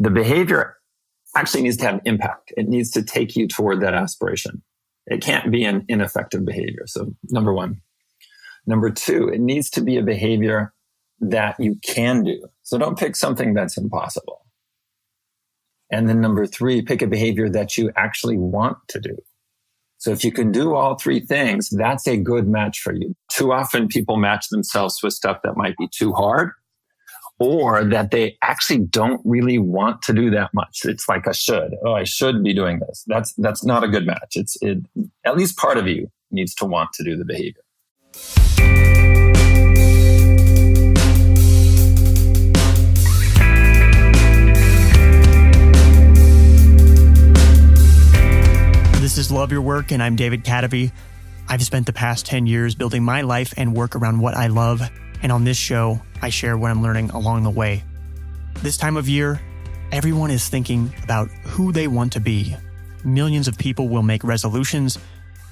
the behavior actually needs to have impact. It needs to take you toward that aspiration. It can't be an ineffective behavior. So number one. Number two, it needs to be a behavior that you can do. So don't pick something that's impossible. And then number three, pick a behavior that you actually want to do. So if you can do all three things, that's a good match for you. Too often people match themselves with stuff that might be too hard or that they actually don't really want to do that much. It's like a should. Oh, I should be doing this. That's not a good match. At least part of you needs to want to do the behavior. This is Love Your Work, and I'm David Cadavy. I've spent the past 10 years building my life and work around what I love, and on this show, I share what I'm learning along the way. This time of year, everyone is thinking about who they want to be. Millions of people will make resolutions.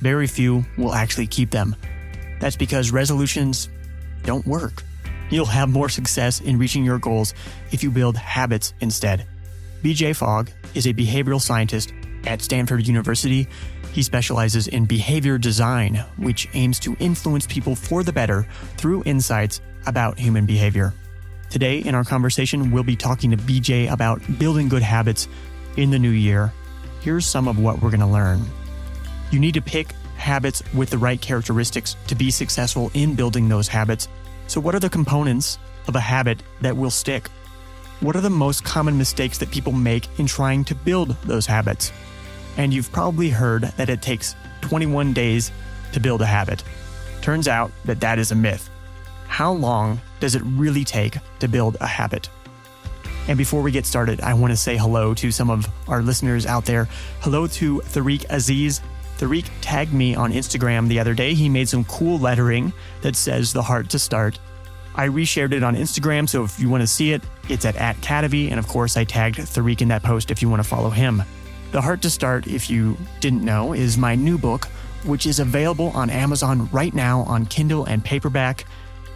Very few will actually keep them. That's because resolutions don't work. You'll have more success in reaching your goals if you build habits instead. BJ Fogg is a behavioral scientist at Stanford University. He specializes in behavior design, which aims to influence people for the better through insights about human behavior. Today, in our conversation, we'll be talking to BJ about building good habits in the new year. Here's some of what we're going to learn. You need to pick habits with the right characteristics to be successful in building those habits. So what are the components of a habit that will stick? What are the most common mistakes that people make in trying to build those habits? And you've probably heard that it takes 21 days to build a habit. Turns out that that is a myth. How long does it really take to build a habit? And before we get started, I want to say hello to some of our listeners out there. Hello to Tariq Aziz. Tariq tagged me on Instagram the other day. He made some cool lettering that says the heart to start. I reshared it on Instagram, so if you want to see it, it's at @Cadavy, and of course I tagged Tariq in that post if you want to follow him. The Heart to Start, if you didn't know, is my new book, which is available on Amazon right now on Kindle and paperback,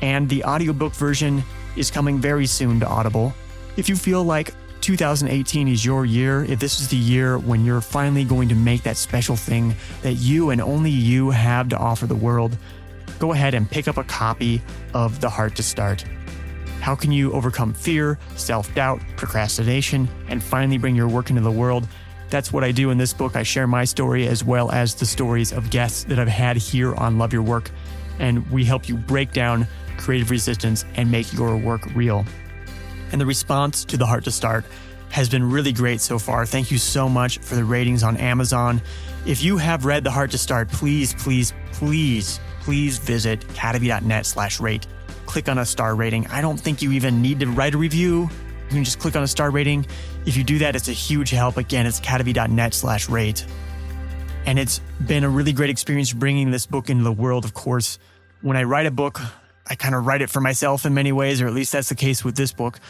and the audiobook version is coming very soon to Audible. If you feel like 2018 is your year, if this is the year when you're finally going to make that special thing that you and only you have to offer the world, go ahead and pick up a copy of The Heart to Start. How can you overcome fear, self-doubt, procrastination, and finally bring your work into the world? That's what I do in this book. I share my story as well as the stories of guests that I've had here on Love Your Work, and we help you break down creative resistance and make your work real. And the response to The Heart to Start has been really great so far. Thank you so much for the ratings on Amazon. If you have read The Heart to Start, please visit cadavy.net/rate. Click on a star rating. I don't think you even need to write a review. You can just click on a star rating. If you do that, it's a huge help. Again, it's cadavy.net/rate. And it's been a really great experience bringing this book into the world. Of course, when I write a book, I kind of write it for myself in many ways, or at least that's the case with this book,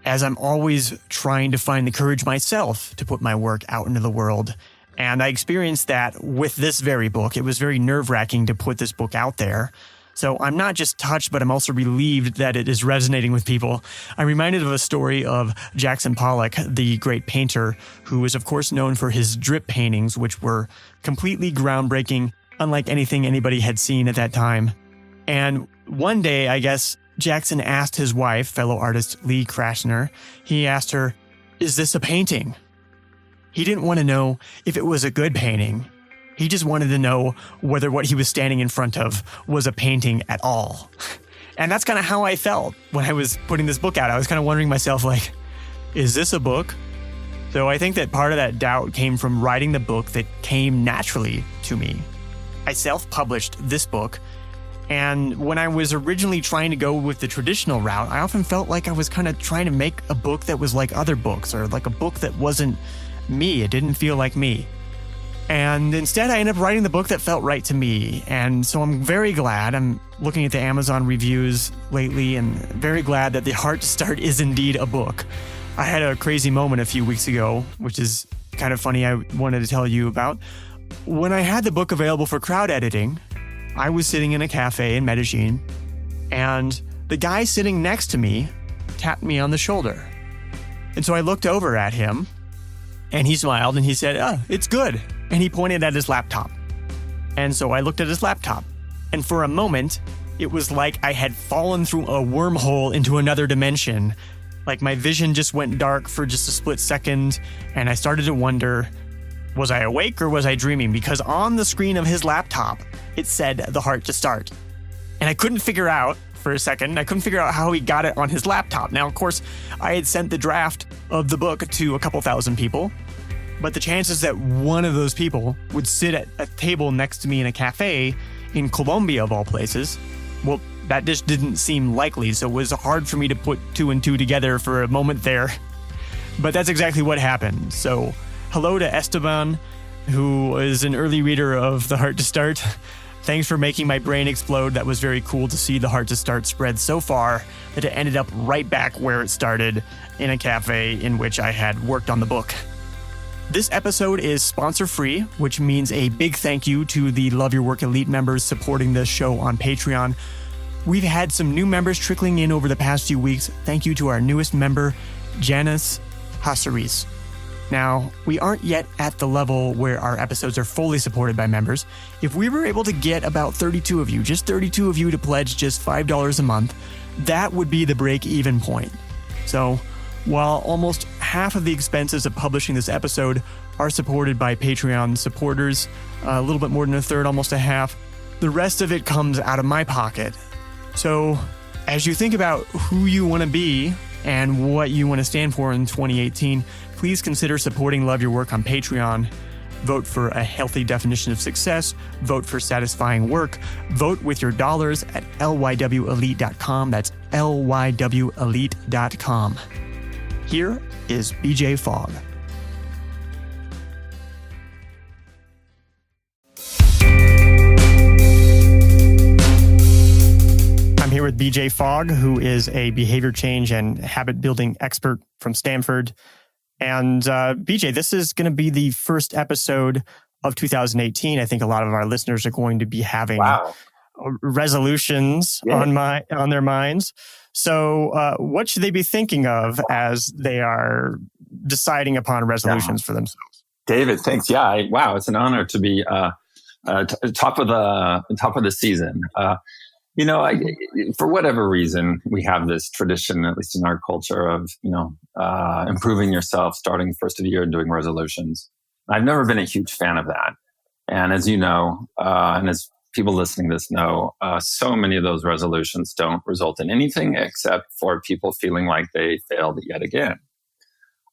as I'm always trying to find the courage myself to put my work out into the world. And I experienced that with this very book. It was very nerve-wracking to put this book out there. So I'm not just touched, but I'm also relieved that it is resonating with people. I'm reminded of a story of Jackson Pollock, the great painter, who is of course known for his drip paintings, which were completely groundbreaking, unlike anything anybody had seen at that time. And one day, I guess, Jackson asked his wife, fellow artist Lee Krasner, he asked her, "Is this a painting?" He didn't want to know if it was a good painting. He just wanted to know whether what he was standing in front of was a painting at all. And that's kind of how I felt when I was putting this book out. I was kind of wondering myself, like, is this a book? So I think that part of that doubt came from writing the book that came naturally to me. I self-published this book, and when I was originally trying to go with the traditional route, I often felt like I was kind of trying to make a book that was like other books, or like a book that wasn't me. It didn't feel like me. And instead, I ended up writing the book that felt right to me. And so I'm very glad. I'm looking at the Amazon reviews lately and very glad that The Heart to Start is indeed a book. I had a crazy moment a few weeks ago, which is kind of funny, I wanted to tell you about. When I had the book available for crowd editing, I was sitting in a cafe in Medellin, and the guy sitting next to me tapped me on the shoulder. And so I looked over at him and he smiled and he said, it's good. And he pointed at his laptop. And so I looked at his laptop. And for a moment, it was like I had fallen through a wormhole into another dimension. Like my vision just went dark for just a split second. And I started to wonder, was I awake or was I dreaming? Because on the screen of his laptop, it said the heart to start. And I couldn't figure out for a second, how he got it on his laptop. Now, of course, I had sent the draft of the book to a couple thousand people. But the chances that one of those people would sit at a table next to me in a cafe in Colombia, of all places, well, that just didn't seem likely. So it was hard for me to put two and two together for a moment there. But that's exactly what happened. So hello to Esteban, who is an early reader of The Heart to Start. Thanks for making my brain explode. That was very cool to see The Heart to Start spread so far that it ended up right back where it started, in a cafe in which I had worked on the book. This episode is sponsor-free, which means a big thank you to the Love Your Work Elite members supporting this show on Patreon. We've had some new members trickling in over the past few weeks. Thank you to our newest member, Janice Hasaris. Now, we aren't yet at the level where our episodes are fully supported by members. If we were able to get about 32 of you, just 32 of you to pledge just $5 a month, that would be the break-even point. So, while almost half of the expenses of publishing this episode are supported by Patreon supporters, a little bit more than a third, almost a half, the rest of it comes out of my pocket. So, as you think about who you want to be and what you want to stand for in 2018, please consider supporting Love Your Work on Patreon. Vote for a healthy definition of success. Vote for satisfying work. Vote with your dollars at lywelite.com. That's lywelite.com. Here is BJ Fogg. I'm here with BJ Fogg, who is a behavior change and habit building expert from Stanford. And BJ, this is going to be the first episode of 2018. I think a lot of our listeners are going to be having resolutions on their minds. So what should they be thinking of as they are deciding upon resolutions for themselves? David, thanks. Yeah, wow, it's an honor to be top of the season. For whatever reason, we have this tradition, at least in our culture, of improving yourself, starting first of the year and doing resolutions. I've never been a huge fan of that, and as you know, and as people listening to this know, so many of those resolutions don't result in anything except for people feeling like they failed yet again.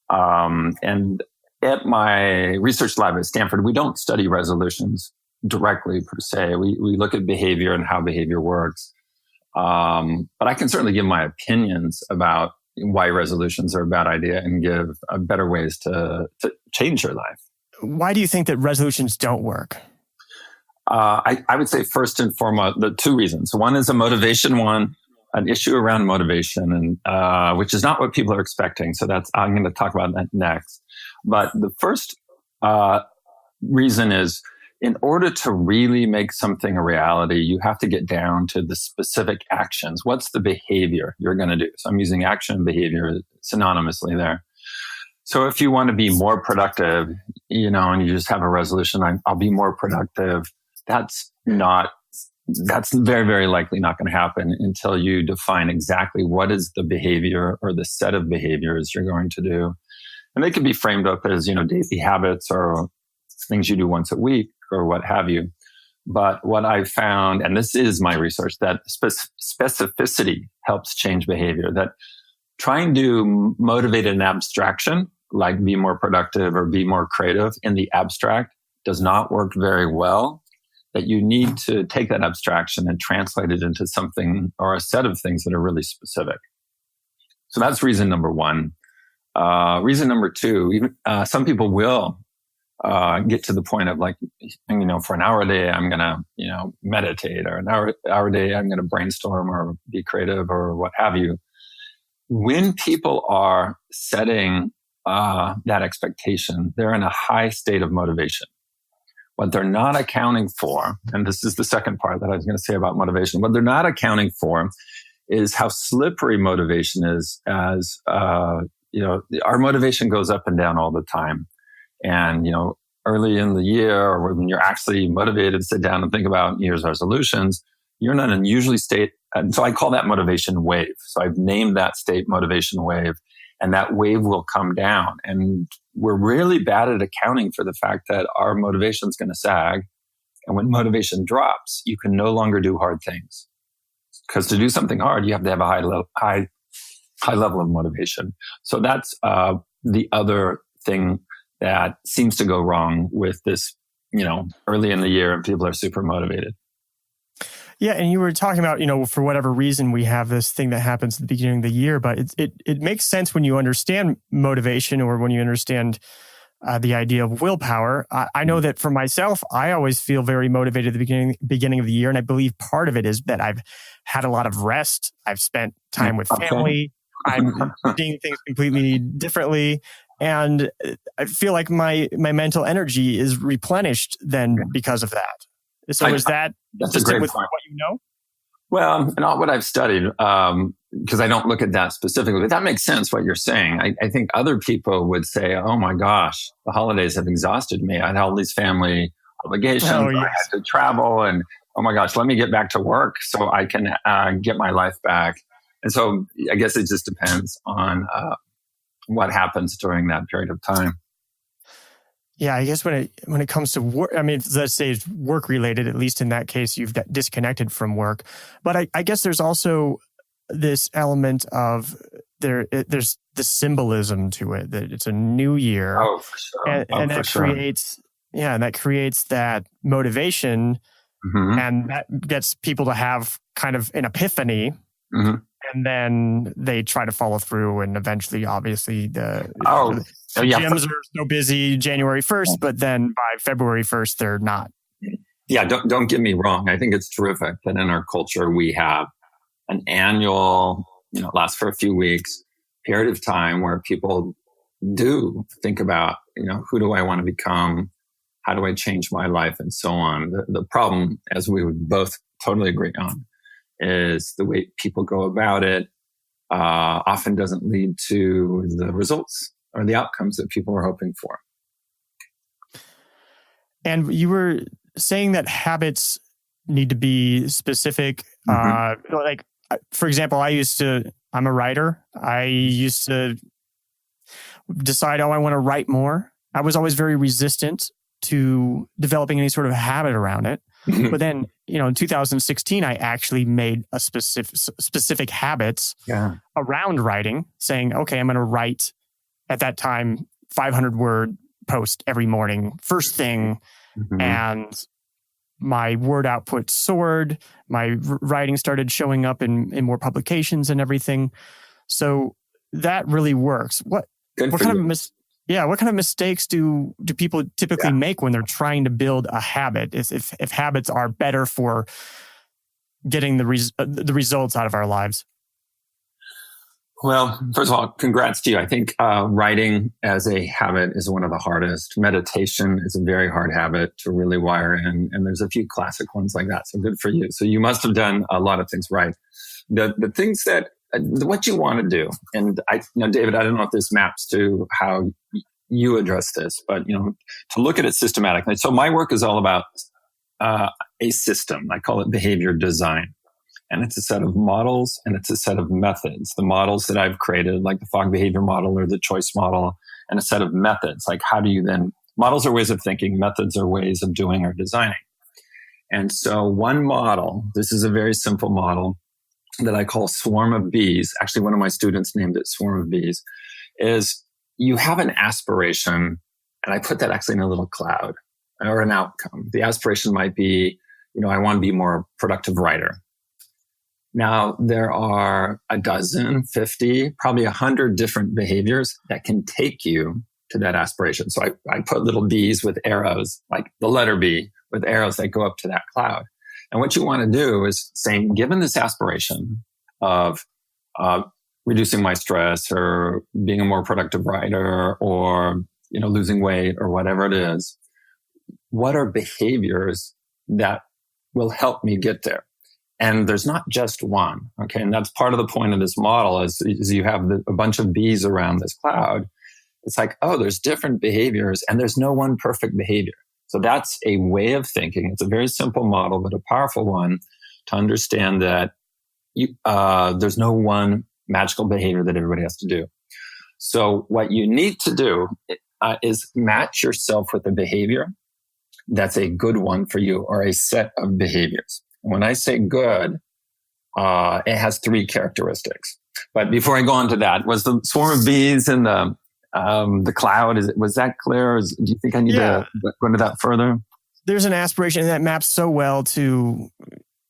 And at my research lab at Stanford, we don't study resolutions directly per se. We look at behavior and how behavior works. But I can certainly give my opinions about why resolutions are a bad idea and give better ways to change your life. Why do you think that resolutions don't work? I would say first and foremost, the two reasons. One is a motivation one, an issue around motivation, and which is not what people are expecting. So I'm going to talk about that next. But the first reason is, in order to really make something a reality, you have to get down to the specific actions. What's the behavior you're going to do? So I'm using action and behavior synonymously there. So if you want to be more productive, and you just have a resolution, I'll be more productive. That's very, very likely not going to happen until you define exactly what is the behavior or the set of behaviors you're going to do. And they can be framed up as, daily habits or things you do once a week or what have you. But what I found, and this is my research, that specificity helps change behavior. That trying to motivate an abstraction, like be more productive or be more creative in the abstract, does not work very well. That you need to take that abstraction and translate it into something or a set of things that are really specific. So that's reason number one. Reason number two, some people will get to the point of for an hour a day, I'm going to, meditate, or an hour a day, I'm going to brainstorm or be creative or what have you. When people are setting that expectation, they're in a high state of motivation. What they're not accounting for, and this is the second part that I was going to say about motivation, what they're not accounting for is how slippery motivation is as our motivation goes up and down all the time. And, early in the year, or when you're actually motivated to sit down and think about New Year's resolutions, you're in an unusually state. And so I call that motivation wave. So I've named that state motivation wave, and that wave will come down. And we're really bad at accounting for the fact that our motivation is going to sag. And when motivation drops, you can no longer do hard things. Because to do something hard, you have to have a high level of motivation. So that's the other thing that seems to go wrong with this, early in the year and people are super motivated. Yeah, and you were talking about, for whatever reason, we have this thing that happens at the beginning of the year, but it makes sense when you understand motivation, or when you understand the idea of willpower. I know that for myself, I always feel very motivated at the beginning of the year, and I believe part of it is that I've had a lot of rest. I've spent time with family. I'm seeing things completely differently. And I feel like my mental energy is replenished then because of that. So is that that's a great with point. What you know? Well, not what I've studied, because I don't look at that specifically. But that makes sense what you're saying. I think other people would say, oh my gosh, the holidays have exhausted me. I had all these family obligations. Oh, yes. I had to travel, and oh my gosh, let me get back to work so I can get my life back. And so I guess it just depends on what happens during that period of time. Yeah, I guess when it comes to work, let's say it's work related, at least in that case, you've got disconnected from work. But I guess there's also this element of there's the symbolism to it, that it's a new year. Oh, for sure. And that creates that motivation, and that gets people to have kind of an epiphany. Mm-hmm. And then they try to follow through, and eventually, obviously, the gyms are so busy January 1st, but then by February 1st, they're not. Yeah, don't get me wrong. I think it's terrific that in our culture we have an annual, lasts for a few weeks, period of time where people do think about, who do I want to become? How do I change my life? And so on. The problem, as we would both totally agree on, is the way people go about it often doesn't lead to the results or the outcomes that people are hoping for. And you were saying that habits need to be specific. Like, for example, I'm a writer. I used to decide, I want to write more. I was always very resistant to developing any sort of habit around it. But then, in 2016, I actually made a specific habits around writing, saying, okay, I'm going to write at that time 500-word post every morning, first thing. And my word output soared. My writing started showing up in more publications and everything. So that really works. What kind of mistakes do people typically make when they're trying to build a habit? If habits are better for getting the results out of our lives? Well, first of all, congrats to you. I think writing as a habit is one of the hardest. Meditation is a very hard habit to really wire in, and there's a few classic ones like that. So good for you. So you must have done a lot of things right. The things that what you want to do, and David, I don't know if this maps to how you address this, but to look at it systematically. So my work is all about a system. I call it behavior design. And it's a set of models and it's a set of methods. The models that I've created, like the Fogg behavior model or the choice model, and a set of methods. Like models are ways of thinking, methods are ways of doing or designing. And so one model, this is a very simple model that I call Swarm of Bees. Actually, one of my students named it Swarm of Bees, is you have an aspiration, and I put that actually in a little cloud, or an outcome. The aspiration might be, I want to be a more productive writer. Now, there are 12, 50, probably 100 different behaviors that can take you to that aspiration. So I put little bees with arrows, like the letter B with arrows that go up to that cloud. And what you want to do is say, given this aspiration of reducing my stress or being a more productive writer or, losing weight or whatever it is, what are behaviors that will help me get there? And there's not just one. Okay. And that's part of the point of this model is you have a bunch of bees around this cloud. It's like, oh, there's different behaviors and there's no one perfect behavior. So that's a way of thinking. It's a very simple model, but a powerful one to understand that there's no one magical behavior that everybody has to do. So what you need to do is match yourself with a behavior that's a good one for you or a set of behaviors. When I say good, it has 3 characteristics. But before I go on to that, was the swarm of bees in the cloud, was that clear? Do you think I need to go into that further? There's an aspiration that maps so well to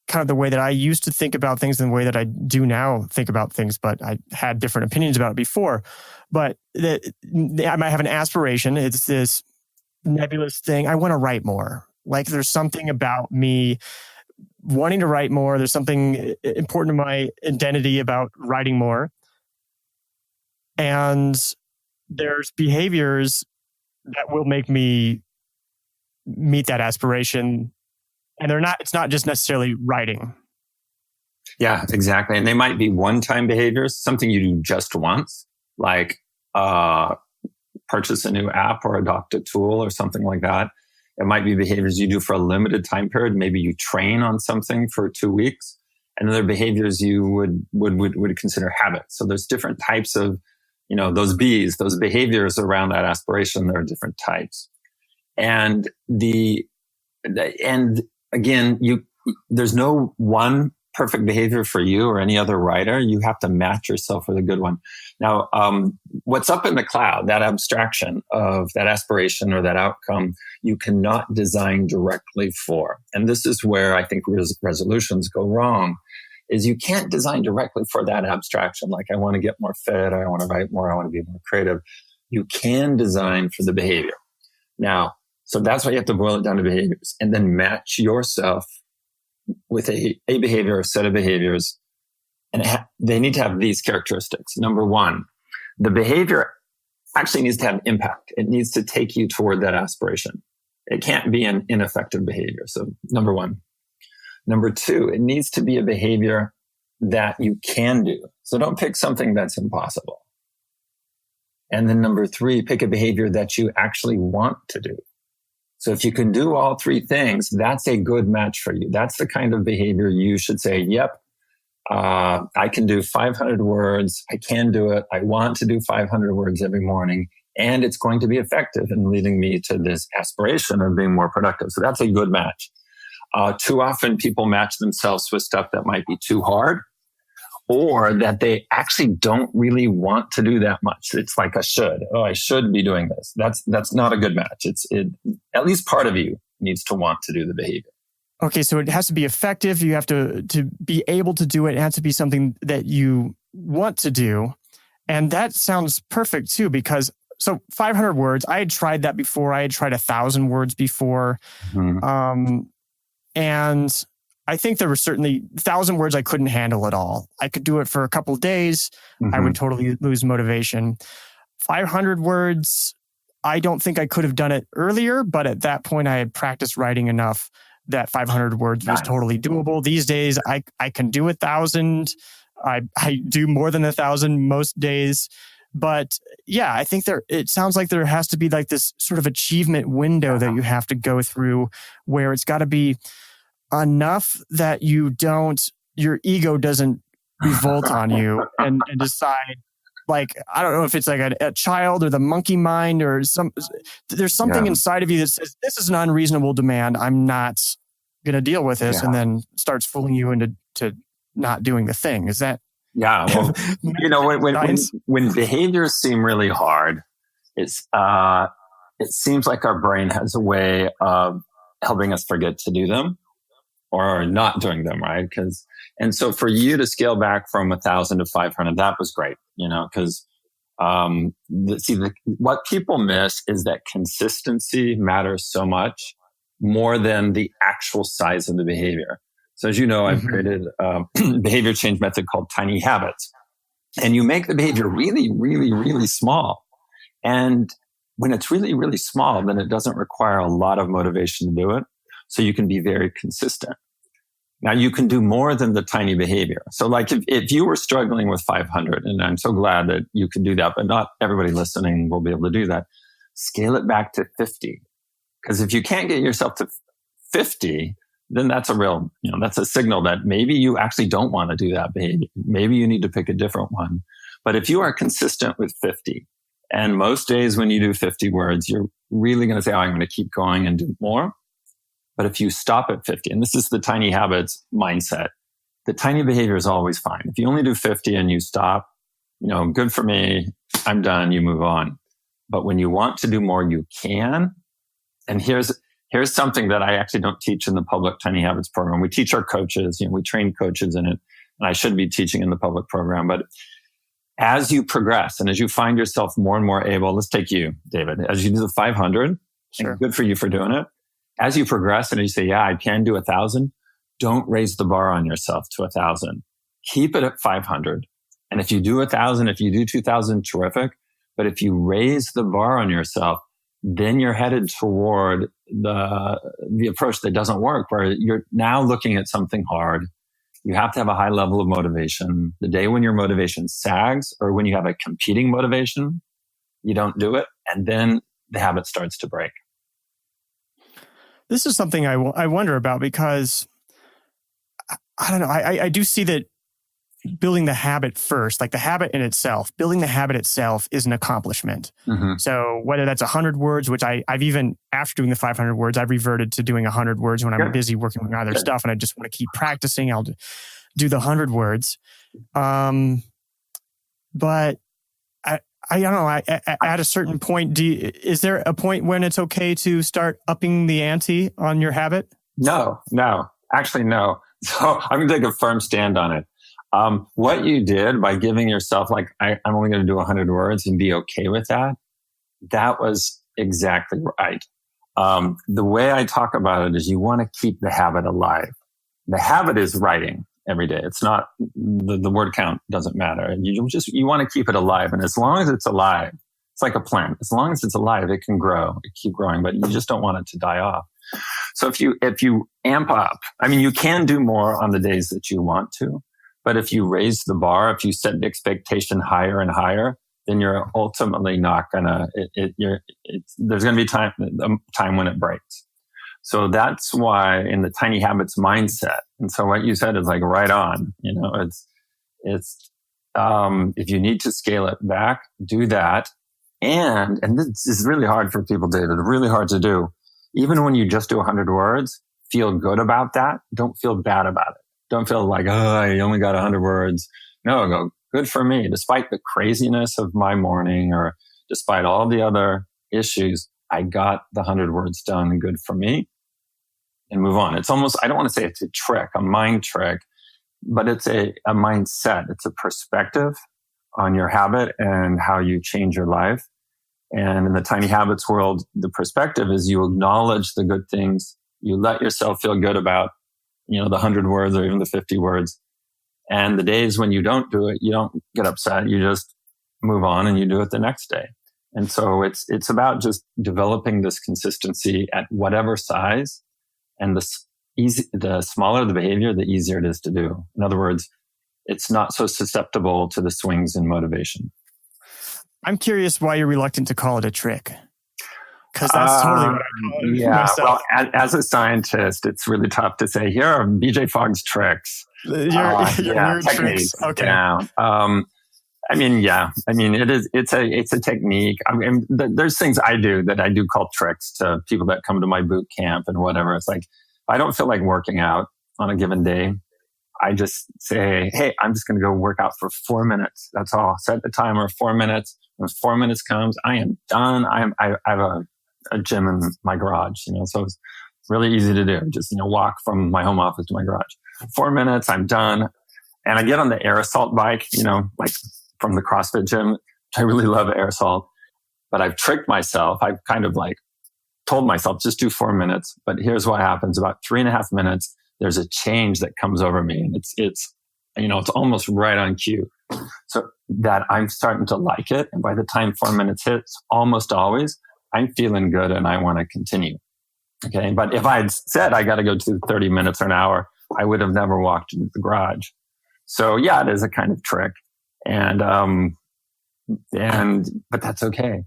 kind of the way that I used to think about things and the way that I do now think about things, but I had different opinions about it before. But I might have an aspiration. It's this nebulous thing. I want to write more. Like there's something about me wanting to write more. There's something important to my identity about writing more. And there's behaviors that will make me meet that aspiration. And it's not just necessarily writing. Yeah, exactly. And they might be one-time behaviors, something you do just once, like purchase a new app or adopt a tool or something like that. It might be behaviors you do for a limited time period. Maybe you train on something for 2 weeks, and other behaviors you would consider habits. So there's different types of, those bees, those behaviors around that aspiration. There are different types, and again, there's no one perfect behavior for you or any other writer. You have to match yourself with a good one. Now, what's up in the cloud, that abstraction of that aspiration or that outcome, you cannot design directly for. And this is where I think resolutions go wrong, is you can't design directly for that abstraction. Like, I want to get more fit, I want to write more, I want to be more creative. You can design for the behavior. Now, so that's why you have to boil it down to behaviors and then match yourself with a behavior, a set of behaviors. And they need to have these characteristics. Number one, the behavior actually needs to have impact. It needs to take you toward that aspiration. It can't be an ineffective behavior. So number one. Number two, it needs to be a behavior that you can do. So don't pick something that's impossible. And then number three, pick a behavior that you actually want to do. So if you can do all 3 things, that's a good match for you. That's the kind of behavior you should say, yep, I can do 500 words. I can do it. I want to do 500 words every morning. And it's going to be effective in leading me to this aspiration of being more productive. So that's a good match. Too often people match themselves with stuff that might be too hard, or that they actually don't really want to do that much. It's like a should. Oh, I should be doing this. That's not a good match. At least part of you needs to want to do the behavior. Okay, so it has to be effective. You have to be able to do it. It has to be something that you want to do. And that sounds perfect too, because so 500 words, I had tried that before. I had tried 1,000 words before. Mm-hmm. And I think there were certainly 1,000 words I couldn't handle at all. I could do it for a couple of days. Mm-hmm. I would totally lose motivation. 500 words, I don't think I could have done it earlier, but at that point I had practiced writing enough that 500 words was totally doable. These days I can do 1,000. I do more than 1,000 most days. But yeah, I think it sounds like there has to be like this sort of achievement window that you have to go through, where it's got to be enough that your ego doesn't revolt on you and decide, like, I don't know if it's like a child or the monkey mind or there's something inside of you that says, this is an unreasonable demand. I'm not going to deal with this. And then starts fooling you into not doing the thing. Is that? Yeah. Well, when behaviors seem really hard, it seems like our brain has a way of helping us forget to do them or not doing them, right? And so for you to scale back from 1,000 to 500, that was great, because what people miss is that consistency matters so much more than the actual size of the behavior. So as you know, I've created a behavior change method called tiny habits. And you make the behavior really, really, really small. And when it's really, really small, then it doesn't require a lot of motivation to do it. So you can be very consistent. Now you can do more than the tiny behavior. So like if you were struggling with 500, and I'm so glad that you can do that, but not everybody listening will be able to do that, scale it back to 50. Because if you can't get yourself to 50, then that's a real, that's a signal that maybe you actually don't want to do that behavior. Maybe you need to pick a different one. But if you are consistent with 50, and most days when you do 50 words, you're really going to say, I'm going to keep going and do more. But if you stop at 50, and this is the tiny habits mindset, the tiny behavior is always fine. If you only do 50 and you stop, good for me, I'm done, you move on. But when you want to do more, you can. And here's something that I actually don't teach in the public Tiny Habits program. We teach our coaches, we train coaches in it, and I should be teaching in the public program. But as you progress and as you find yourself more and more able, let's take you, David, as you do the 500, sure. And good for you for doing it. As you progress and you say, I can do 1,000, don't raise the bar on yourself to 1,000. Keep it at 500. And if you do 1,000, if you do 2,000, terrific. But if you raise the bar on yourself, then you're headed toward the approach that doesn't work, where you're now looking at something hard. You have to have a high level of motivation. The day when your motivation sags, or when you have a competing motivation, you don't do it. And then the habit starts to break. This is something I wonder about, because I don't know. I do see that building the habit first, like the habit in itself, building the habit itself is an accomplishment. Mm-hmm. So whether that's 100 words, which I've even, after doing the 500 words, I've reverted to doing 100 words when I'm busy working on other stuff and I just want to keep practicing. I'll do the 100 words. But I don't know. At a certain point, is there a point when it's okay to start upping the ante on your habit? No, actually, no. So I'm going to take a firm stand on it. What you did by giving yourself, like, I'm only going to do 100 words and be okay with that, that was exactly right. The way I talk about it is you want to keep the habit alive. The habit is writing every day. It's not, the word count doesn't matter. You want to keep it alive. And as long as it's alive, it's like a plant. As long as it's alive, it can grow, it keep growing, but you just don't want it to die off. So if you amp up, you can do more on the days that you want to, but if you raise the bar, if you set the expectation higher and higher, then you're ultimately not gonna, there's gonna be time when it breaks. So that's why in the tiny habits mindset, and so what you said is like right on, it's if you need to scale it back, do that. And this is really hard for people, David, really hard to do. Even when you just do 100 words, feel good about that. Don't feel bad about it. Don't feel like, I only got 100 words. No, go, good for me. Despite the craziness of my morning, or despite all the other issues, I got the 100 words done, and good for me. And move on. It's almost, I don't want to say it's a trick, a mind trick, but it's a mindset. It's a perspective on your habit and how you change your life. And in the tiny habits world, the perspective is you acknowledge the good things. You let yourself feel good about, the 100 words or even the 50 words. And the days when you don't do it, you don't get upset. You just move on and you do it the next day. And so it's about just developing this consistency at whatever size. And the smaller the behavior, the easier it is to do. In other words, it's not so susceptible to the swings in motivation. I'm curious why you're reluctant to call it a trick. Because that's totally what I call it myself. Well, as a scientist, it's really tough to say, here are BJ Fogg's tricks. Your weird techniques. Tricks. Okay. Yeah. It's a technique. There's things I do that I do call tricks to people that come to my boot camp and whatever. It's like, if I don't feel like working out on a given day, I just say, hey, I'm just going to go work out for 4 minutes. That's all. Set the timer 4 minutes. When 4 minutes comes, I am done. I have a gym in my garage, so it's really easy to do. Just, walk from my home office to my garage. 4 minutes, I'm done. And I get on the air assault bike, like from the CrossFit gym. I really love air assault, but I've tricked myself. I've kind of like told myself, just do 4 minutes. But here's what happens. About 3.5 minutes, there's a change that comes over me. And it's almost right on cue. So that I'm starting to like it. And by the time 4 minutes hits, almost always, I'm feeling good and I want to continue. Okay. But if I had said I got to go to 30 minutes or an hour, I would have never walked into the garage. So yeah, it is a kind of trick. But that's okay.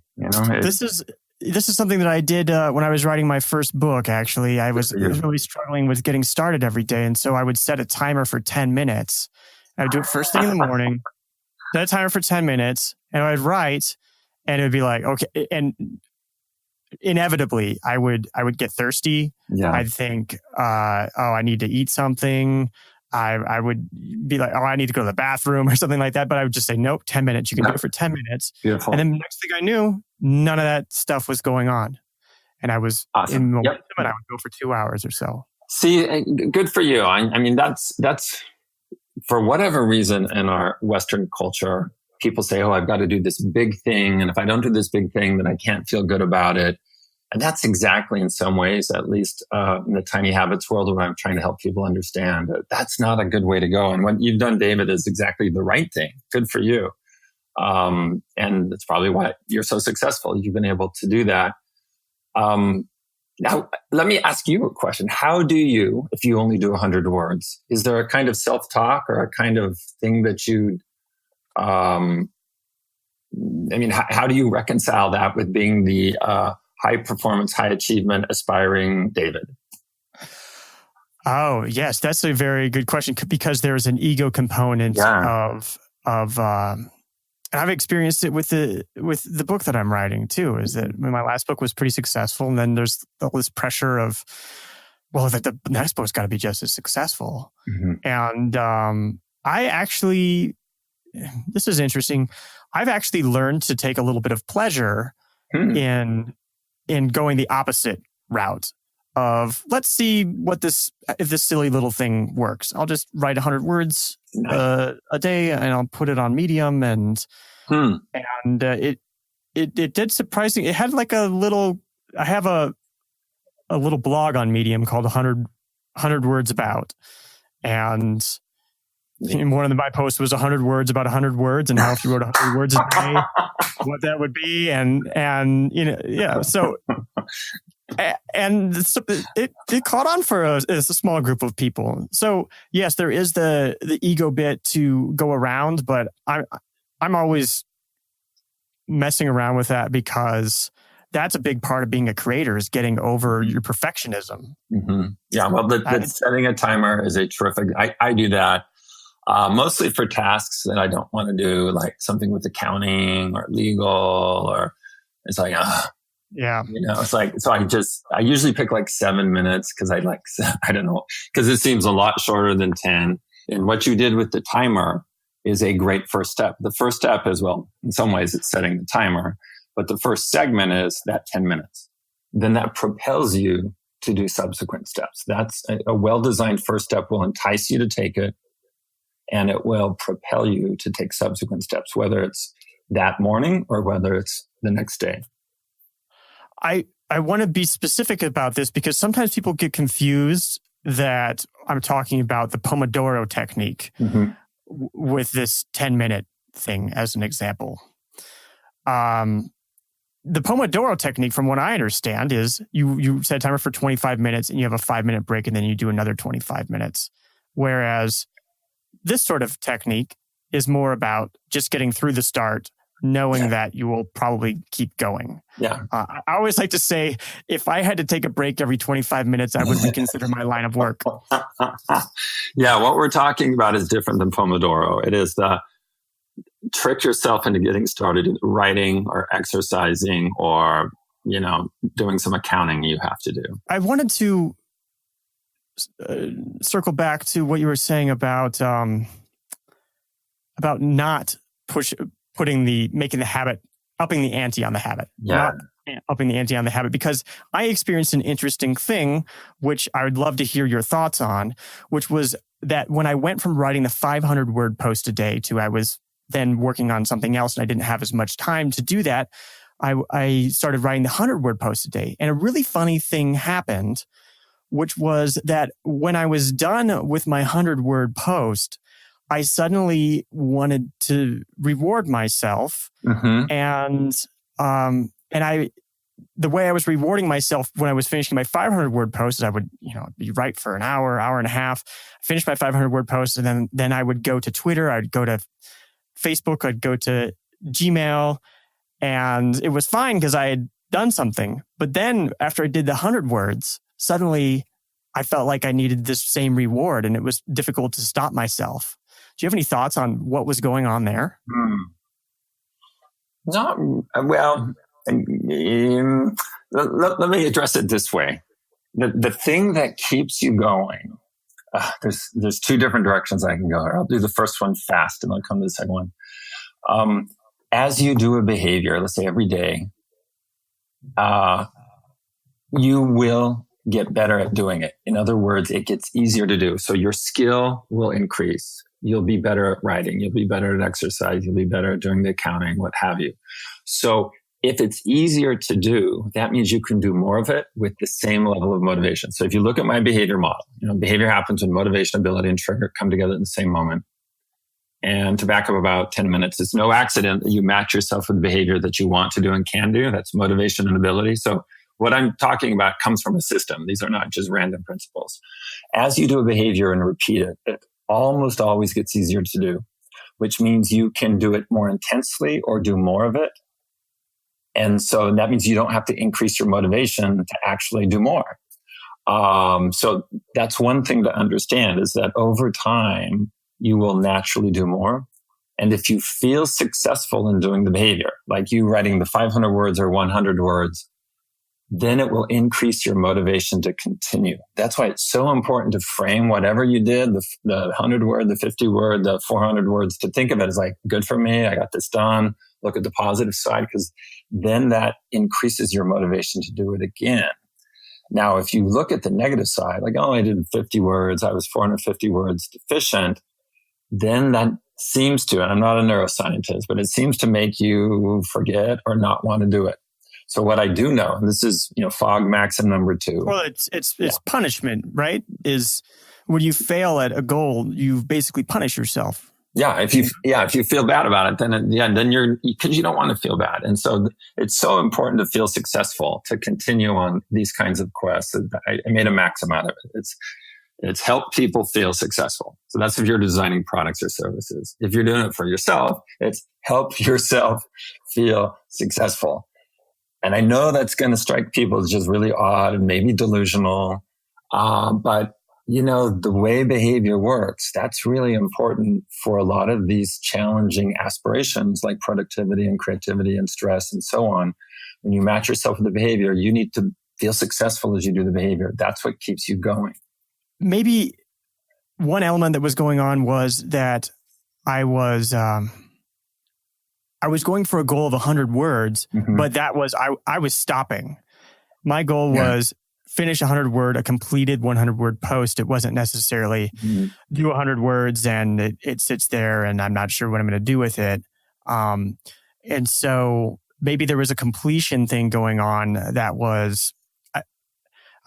This is something that I did when I was writing my first book. Actually, I was really struggling with getting started every day. And so I would set a timer for 10 minutes. I would do it first thing in the morning, set a timer for 10 minutes, and I'd write, and it would be like, okay. And inevitably I would get thirsty. Yeah. I'd think, I need to eat something. I would be like, I need to go to the bathroom or something like that. But I would just say, nope, 10 minutes. You can do it for 10 minutes. Beautiful. And then the next thing I knew, none of that stuff was going on. And I was in momentum, and I would go for 2 hours or so. See, good for you. I mean, that's for whatever reason in our Western culture, people say, I've got to do this big thing. And if I don't do this big thing, then I can't feel good about it. And that's exactly, in some ways, at least in the tiny habits world, what I'm trying to help people understand. That's not a good way to go. And what you've done, David, is exactly the right thing. Good for you. And that's probably why you're so successful. You've been able to do that. Now, let me ask you a question. How do you, if you only do 100 words, is there a kind of self-talk or a kind of thing that you, how do you reconcile that with being the high performance, high achievement, aspiring David? Oh, yes. That's a very good question, because there's an ego component of and I've experienced it with the book that I'm writing too, is that my last book was pretty successful. And then there's all this pressure of, the next book's got to be just as successful. Mm-hmm. And this is interesting. I've actually learned to take a little bit of pleasure in going the opposite route of, let's see if this silly little thing works. I'll just write 100 words a day, and I'll put it on Medium, and it did surprising. It had like I have a little blog on Medium called 100 Words About, and one of my posts was 100 words about 100 words, and how if you wrote 100 words a day, what that would be, so. And it caught on for a small group of people. So yes, there is the ego bit to go around, but I'm always messing around with that, because that's a big part of being a creator, is getting over your perfectionism. Mm-hmm. Yeah, well, setting a timer is a terrific. I do that mostly for tasks that I don't want to do, like something with accounting or legal, or it's like yeah. It's like, so I usually pick like 7 minutes, because I don't know, because it seems a lot shorter than 10. And what you did with the timer is a great first step. The first step is, in some ways it's setting the timer, but the first segment is that 10 minutes. Then that propels you to do subsequent steps. That's a well-designed first step will entice you to take it, and it will propel you to take subsequent steps, whether it's that morning or whether it's the next day. I want to be specific about this, because sometimes people get confused that I'm talking about the Pomodoro Technique with this 10-minute thing as an example. The Pomodoro Technique, from what I understand, is you set a timer for 25 minutes and you have a 5-minute break, and then you do another 25 minutes. Whereas this sort of technique is more about just getting through the start, knowing that you will probably keep going. Yeah. I always like to say, if I had to take a break every 25 minutes, I would reconsider my line of work. Yeah, what we're talking about is different than Pomodoro. It is the trick yourself into getting started writing or exercising or, doing some accounting you have to do. I wanted to circle back to what you were saying about not making the habit, upping the ante on the habit. Yeah. Not upping the ante on the habit, because I experienced an interesting thing, which I would love to hear your thoughts on, which was that when I went from writing the 500 word post a day to I was then working on something else and I didn't have as much time to do that, I started writing the 100 word post a day. And a really funny thing happened, which was that when I was done with my 100 word post, I suddenly wanted to reward myself, and I the way I was rewarding myself when I was finishing my 500 word posts, I would, be write for an hour, hour and a half, finish my 500 word posts. And then I would go to Twitter. I'd go to Facebook. I'd go to Gmail, and it was fine because I had done something. But then after I did the 100 words, suddenly I felt like I needed this same reward, and it was difficult to stop myself. Do you have any thoughts on what was going on there? Not well. Let me address it this way: the thing that keeps you going. There's two different directions I can go here. I'll do the first one fast, and I'll come to the second one. As you do a behavior, let's say every day, you will get better at doing it. In other words, it gets easier to do. So your skill will increase. You'll be better at writing. You'll be better at exercise. You'll be better at doing the accounting, what have you. So if it's easier to do, that means you can do more of it with the same level of motivation. So if you look at my behavior model, behavior happens when motivation, ability, and trigger come together in the same moment. And to back up about 10 minutes, it's no accident that you match yourself with the behavior that you want to do and can do. That's motivation and ability. So what I'm talking about comes from a system. These are not just random principles. As you do a behavior and repeat it, it almost always gets easier to do, which means you can do it more intensely or do more of it. And so that means you don't have to increase your motivation to actually do more. So that's one thing to understand, is that over time, you will naturally do more. And if you feel successful in doing the behavior, like you writing the 500 words or 100 words, then it will increase your motivation to continue. That's why it's so important to frame whatever you did, the 100 word, the 50 word, the 400 words, to think of it as like, good for me, I got this done. Look at the positive side, because then that increases your motivation to do it again. Now, if you look at the negative side, like, I did 50 words, I was 450 words deficient, then that seems to, and I'm not a neuroscientist, but it seems to make you forget or not want to do it. So what I do know, and this is, Fogg maxim number 2. Well, it's punishment, right? Is when you fail at a goal, you basically punish yourself. Yeah. If you feel bad about it, then you're, because you don't want to feel bad. And so it's so important to feel successful, to continue on these kinds of quests. I made a maxim out of it. It's help people feel successful. So that's if you're designing products or services. If you're doing it for yourself, it's help yourself feel successful. And I know that's going to strike people as just really odd and maybe delusional. But the way behavior works, that's really important for a lot of these challenging aspirations like productivity and creativity and stress and so on. When you match yourself with the behavior, you need to feel successful as you do the behavior. That's what keeps you going. Maybe one element that was going on was that I was going for a goal of 100 words, but that was, I was stopping. My goal was finish a completed 100 word post. It wasn't necessarily do 100 words and it sits there and I'm not sure what I'm going to do with it. And so maybe there was a completion thing going on that was,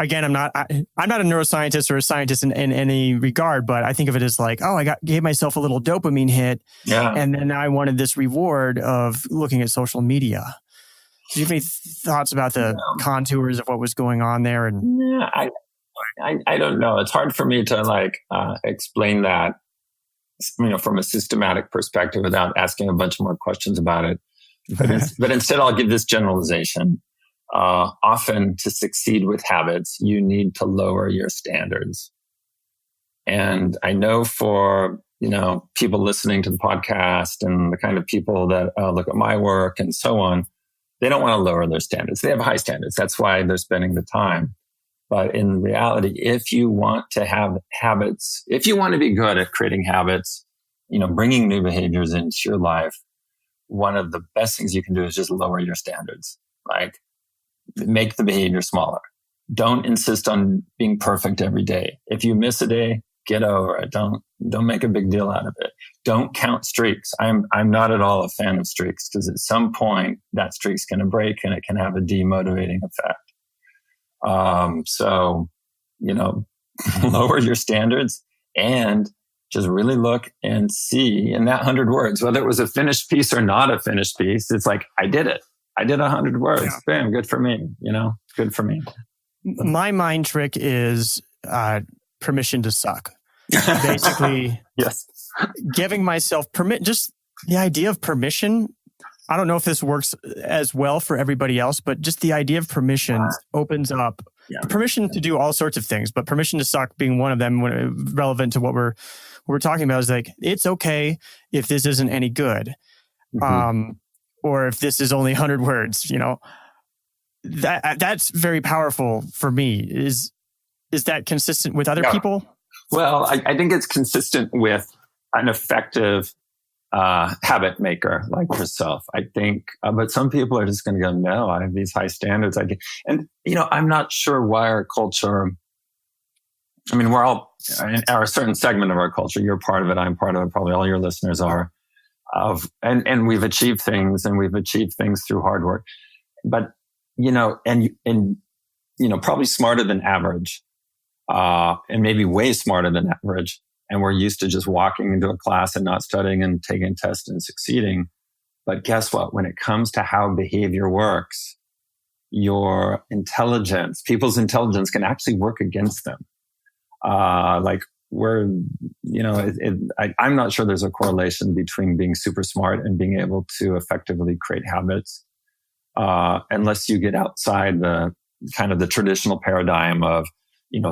again, I'm not a neuroscientist or a scientist in any regard, but I think of it as like, gave myself a little dopamine hit. Yeah. And then I wanted this reward of looking at social media. Do you have any thoughts about the contours of what was going on there? And I don't know. It's hard for me to explain that, from a systematic perspective without asking a bunch more questions about it. But instead, I'll give this generalization. Often to succeed with habits, you need to lower your standards. And I know for, people listening to the podcast and the kind of people that look at my work and so on, they don't want to lower their standards. They have high standards. That's why they're spending the time. But in reality, if you want to have habits, if you want to be good at creating habits, bringing new behaviors into your life, one of the best things you can do is just lower your standards. Like, make the behavior smaller. Don't insist on being perfect every day. If you miss a day, get over it. Don't make a big deal out of it. Don't count streaks. I'm not at all a fan of streaks, because at some point that streak's going to break and it can have a demotivating effect. So, lower your standards and just really look and see in that 100 words, whether it was a finished piece or not a finished piece. It's like, I did it. I did 100 words. Yeah. Bam, good for me. Good for me. My mind trick is permission to suck. Basically, yes, giving myself permit. Just the idea of permission. I don't know if this works as well for everybody else, but just the idea of permission opens up permission to do all sorts of things, but permission to suck being one of them, relevant to what we're talking about, is like, it's okay if this isn't any good. Or if this is only 100 words, that's very powerful for me. Is that consistent with other people? Well, I think it's consistent with an effective habit maker like yourself, I think. But some people are just going to go, no, I have these high standards. I'm not sure why our culture, we're all in a certain segment of our culture. You're part of it. I'm part of it. Probably all your listeners are. And we've achieved things, and we've achieved things through hard work. But, probably smarter than average, and maybe way smarter than average. And we're used to just walking into a class and not studying and taking tests and succeeding. But guess what? When it comes to how behavior works, your intelligence, people's intelligence can actually work against them. I'm not sure there's a correlation between being super smart and being able to effectively create habits, unless you get outside the kind of the traditional paradigm of,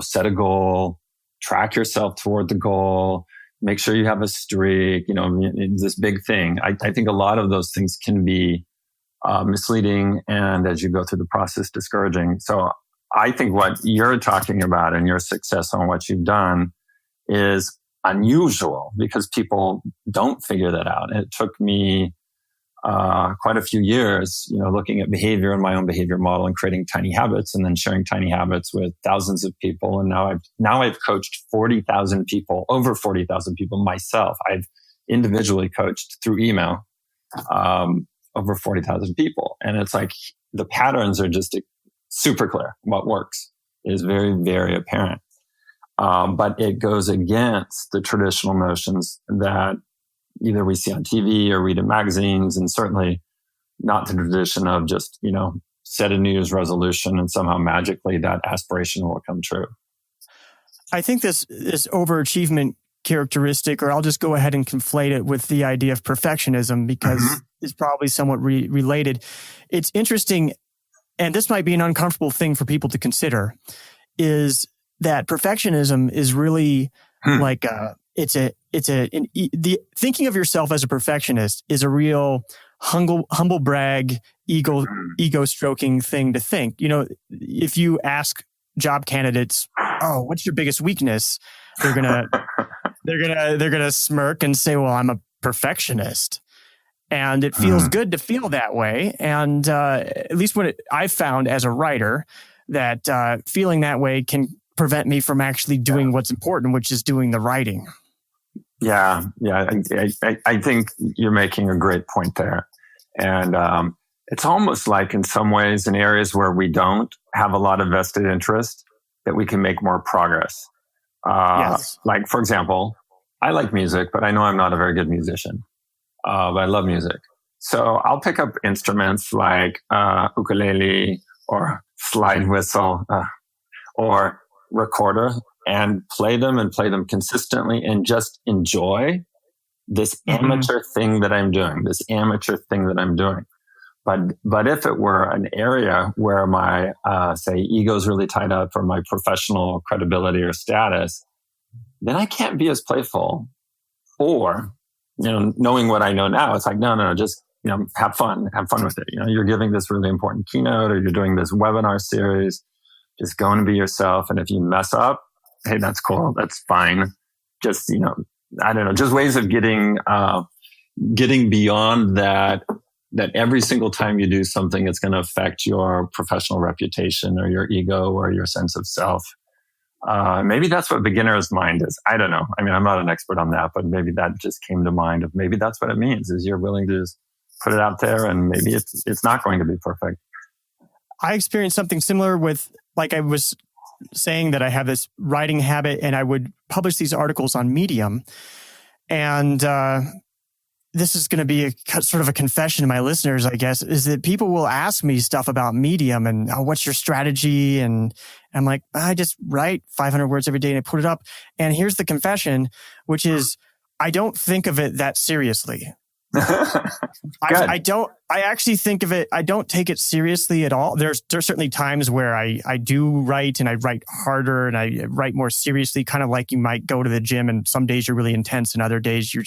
set a goal, track yourself toward the goal, make sure you have a streak, this big thing. I think a lot of those things can be misleading, and as you go through the process, discouraging. So I think what you're talking about and your success on what you've done is unusual, because people don't figure that out. It took me quite a few years, looking at behavior and my own behavior model and creating tiny habits, and then sharing tiny habits with thousands of people. And now I've coached 40,000 people, over 40,000 people myself. I've individually coached through email over 40,000 people. And it's like the patterns are just super clear. What works is very, very apparent. But it goes against the traditional notions that either we see on TV or read in magazines, and certainly not the tradition of just, set a New Year's resolution and somehow magically that aspiration will come true. I think this overachievement characteristic, or I'll just go ahead and conflate it with the idea of perfectionism, because it's probably somewhat related. It's interesting, and this might be an uncomfortable thing for people to consider, is that perfectionism is really like thinking of yourself as a perfectionist is a real humble brag, ego stroking thing to think. If you ask job candidates, "Oh, what's your biggest weakness?" They're gonna smirk and say, "Well, I'm a perfectionist." And it feels good to feel that way. And at least I've found as a writer that feeling that way can prevent me from actually doing what's important, which is doing the writing. Yeah. I think you're making a great point there. And it's almost like in some ways in areas where we don't have a lot of vested interest, that we can make more progress. Yes. Like, for example, I like music, but I know I'm not a very good musician. But I love music. So I'll pick up instruments like ukulele or slide whistle or recorder, and play them consistently, and just enjoy this amateur thing that I'm doing, But if it were an area where my, say, ego is really tied up, or my professional credibility or status, then I can't be as playful. Or, knowing what I know now, it's like, no, just, have fun with it. You're giving this really important keynote, or you're doing this webinar series, just go and be yourself. And if you mess up, hey, that's cool. That's fine. Just, I don't know, just ways of getting beyond that every single time you do something, it's going to affect your professional reputation or your ego or your sense of self. Maybe that's what beginner's mind is. I don't know. I'm not an expert on that, but maybe that just came to mind of maybe that's what it means, is you're willing to just put it out there, and maybe it's not going to be perfect. I experienced something similar with, like I was saying, that I have this writing habit, and I would publish these articles on Medium. And this is going to be sort of a confession to my listeners, I guess, is that people will ask me stuff about Medium and what's your strategy? And I'm like, I just write 500 words every day and I put it up. And here's the confession, which is I don't think of it that seriously. I actually think of it, I don't take it seriously at all. There's certainly times where I do write and I write harder and I write more seriously, kind of like you might go to the gym and some days you're really intense and other days you're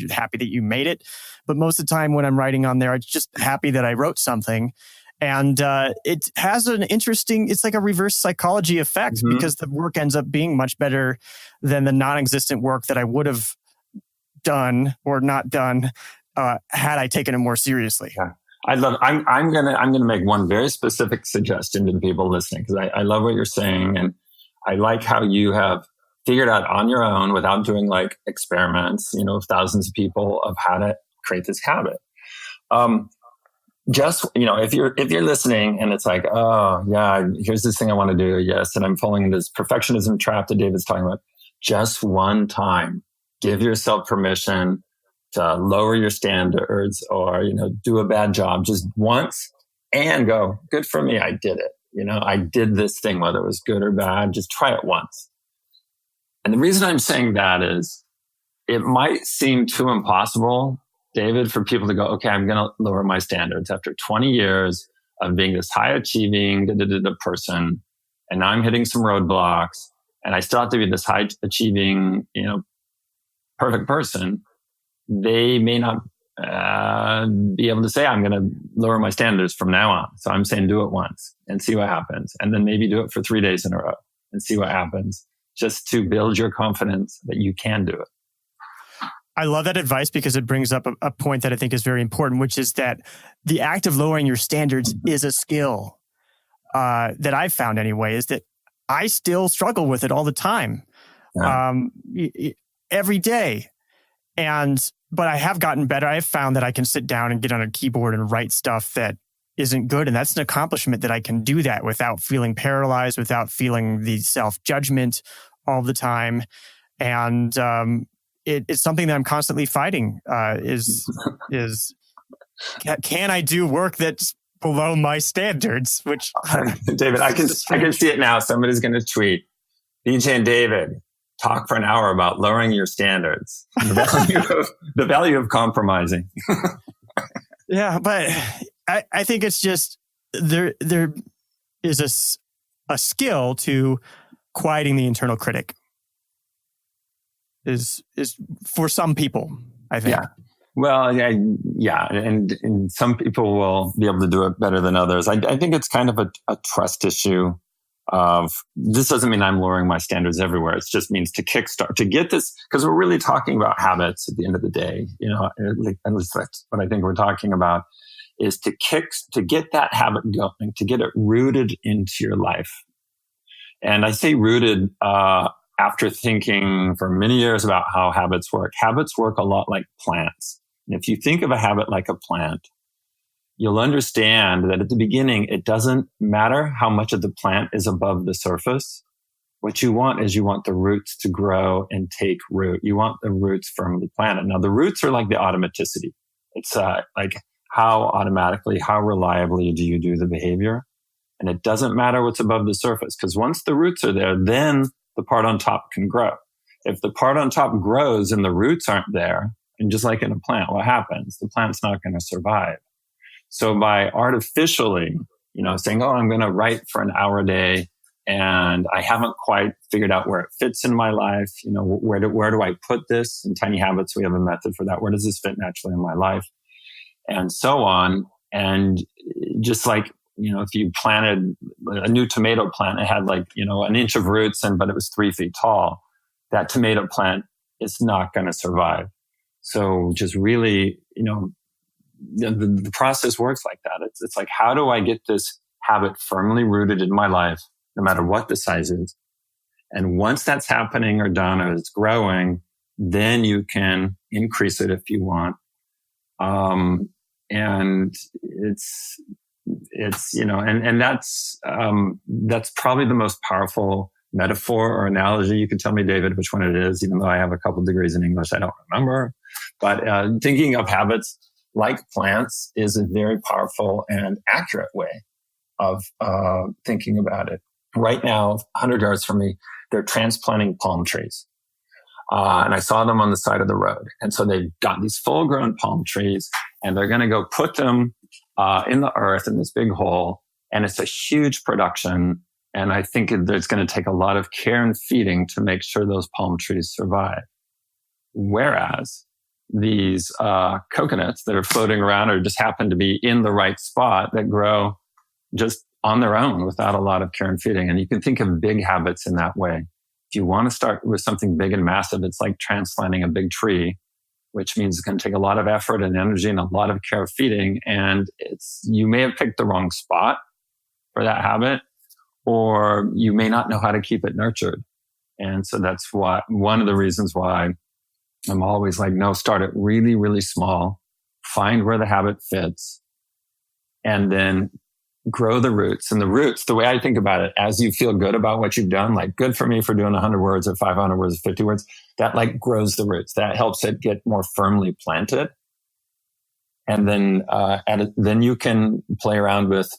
happy that you made it. But most of the time when I'm writing on there, I'm just happy that I wrote something. And it has an interesting, it's like a reverse psychology effect because the work ends up being much better than the non-existent work that I would have done or not done had I taken it more seriously. Yeah. I'm gonna make one very specific suggestion to the people listening, because I love what you're saying, and I like how you have figured out on your own without doing like experiments, of thousands of people, of how to create this habit. Just, if you're listening and it's like, oh yeah, here's this thing I want to do. Yes. And I'm falling into this perfectionism trap that David's talking about. Just one time, give yourself permission to lower your standards or, do a bad job just once and go, good for me. I did it. I did this thing, whether it was good or bad, just try it once. And the reason I'm saying that is it might seem too impossible, David, for people to go, okay, I'm going to lower my standards after 20 years of being this high achieving person. And now I'm hitting some roadblocks and I still have to be this high achieving, perfect person. They may not be able to say, I'm going to lower my standards from now on. So I'm saying do it once and see what happens. And then maybe do it for 3 days in a row and see what happens, just to build your confidence that you can do it. I love that advice because it brings up a point that I think is very important, which is that the act of lowering your standards is a skill that I've found anyway, is that I still struggle with it all the time, every day. But I have gotten better. I've found that I can sit down and get on a keyboard and write stuff that isn't good. And that's an accomplishment that I can do that without feeling paralyzed, without feeling the self-judgment all the time. And it's something that I'm constantly fighting is can I do work that's below my standards? Which David, I can see it now. Somebody's going to tweet, BJ and David, talk for an hour about lowering your standards, the value of compromising. Yeah, but I think it's just there is a skill to quieting the internal critic. Is for some people, I think. Yeah. Well, yeah, and some people will be able to do it better than others. I think it's kind of a trust issue. This doesn't mean I'm lowering my standards everywhere. It just means to kickstart, to get this, because we're really talking about habits at the end of the day. At least that's what I think we're talking about, is to get that habit going, to get it rooted into your life. And I say rooted after thinking for many years about how habits work. Habits work a lot like plants. And if you think of a habit like a plant, you'll understand that at the beginning, it doesn't matter how much of the plant is above the surface. What you want is the roots to grow and take root. You want the roots firmly planted. Now, the roots are like the automaticity. It's like how reliably do you do the behavior? And it doesn't matter what's above the surface, because once the roots are there, then the part on top can grow. If the part on top grows and the roots aren't there, and just like in a plant, what happens? The plant's not going to survive. So by artificially, saying, oh, I'm going to write for an hour a day and I haven't quite figured out where it fits in my life, where do I put this? In Tiny Habits, we have a method for that. Where does this fit naturally in my life? And so on. And just like, if you planted a new tomato plant, it had an inch of roots, but it was 3 feet tall, that tomato plant is not going to survive. So just really, the process works like that. It's like, how do I get this habit firmly rooted in my life, no matter what the size is? And once that's happening or done or it's growing, then you can increase it if you want. And and that's probably the most powerful metaphor or analogy. You can tell me, David, which one it is, even though I have a couple degrees in English, I don't remember. But thinking of habits like plants is a very powerful and accurate way of thinking about it. Right now, 100 yards from me, they're transplanting palm trees. And I saw them on the side of the road. And so they've got these full-grown palm trees, and they're going to go put them in the earth in this big hole. And it's a huge production. And I think it's going to take a lot of care and feeding to make sure those palm trees survive. Whereas these coconuts that are floating around or just happen to be in the right spot that grow just on their own without a lot of care and feeding. And you can think of big habits in that way. If you want to start with something big and massive, it's like transplanting a big tree, which means it's going to take a lot of effort and energy and a lot of care of feeding. And you may have picked the wrong spot for that habit, or you may not know how to keep it nurtured. And so that's one of the reasons why I'm always like, no, start it really, really small, find where the habit fits, and then grow the roots. And the roots, the way I think about it, as you feel good about what you've done, like good for me for doing 100 words or 500 words or 50 words, that like grows the roots. That helps it get more firmly planted. And then you can play around with,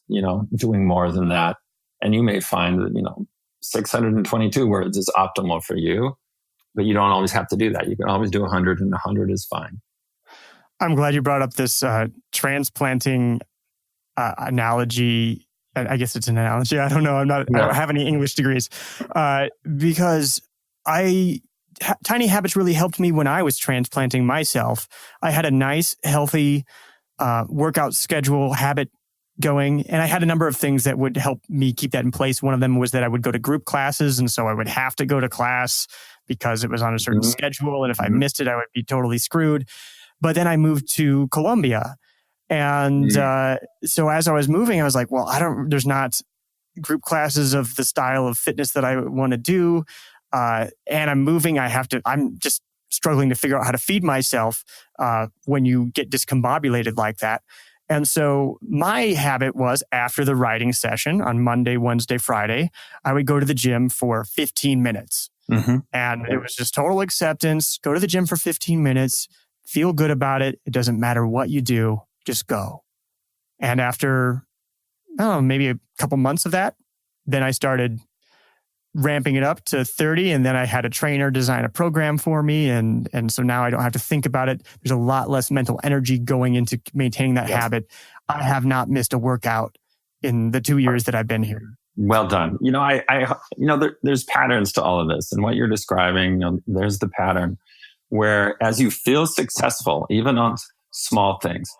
doing more than that. And you may find that, 622 words is optimal for you, but you don't always have to do that. You can always do 100, and 100 is fine. I'm glad you brought up this transplanting analogy. I guess it's an analogy. I don't know. I don't have any English degrees. Because tiny habits really helped me when I was transplanting myself. I had a nice, healthy workout schedule habit going, and I had a number of things that would help me keep that in place. One of them was that I would go to group classes, and so I would have to go to class because it was on a certain schedule, and if I missed it, I would be totally screwed. But then I moved to Colombia. And so as I was moving, I was like, well, there's not group classes of the style of fitness that I want to do. And I'm moving. I'm just struggling to figure out how to feed myself when you get discombobulated like that. And so my habit was, after the writing session on Monday, Wednesday, Friday, I would go to the gym for 15 minutes. Mm-hmm. And it was just total acceptance. Go to the gym for 15 minutes, feel good about it. It doesn't matter what you do. Just go. And after, maybe a couple months of that, then I started ramping it up to 30. And then I had a trainer design a program for me. And so now I don't have to think about it. There's a lot less mental energy going into maintaining that habit. I have not missed a workout in the 2 years that I've been here. Well done. There's patterns to all of this. And what you're describing, there's the pattern where as you feel successful, even on small things.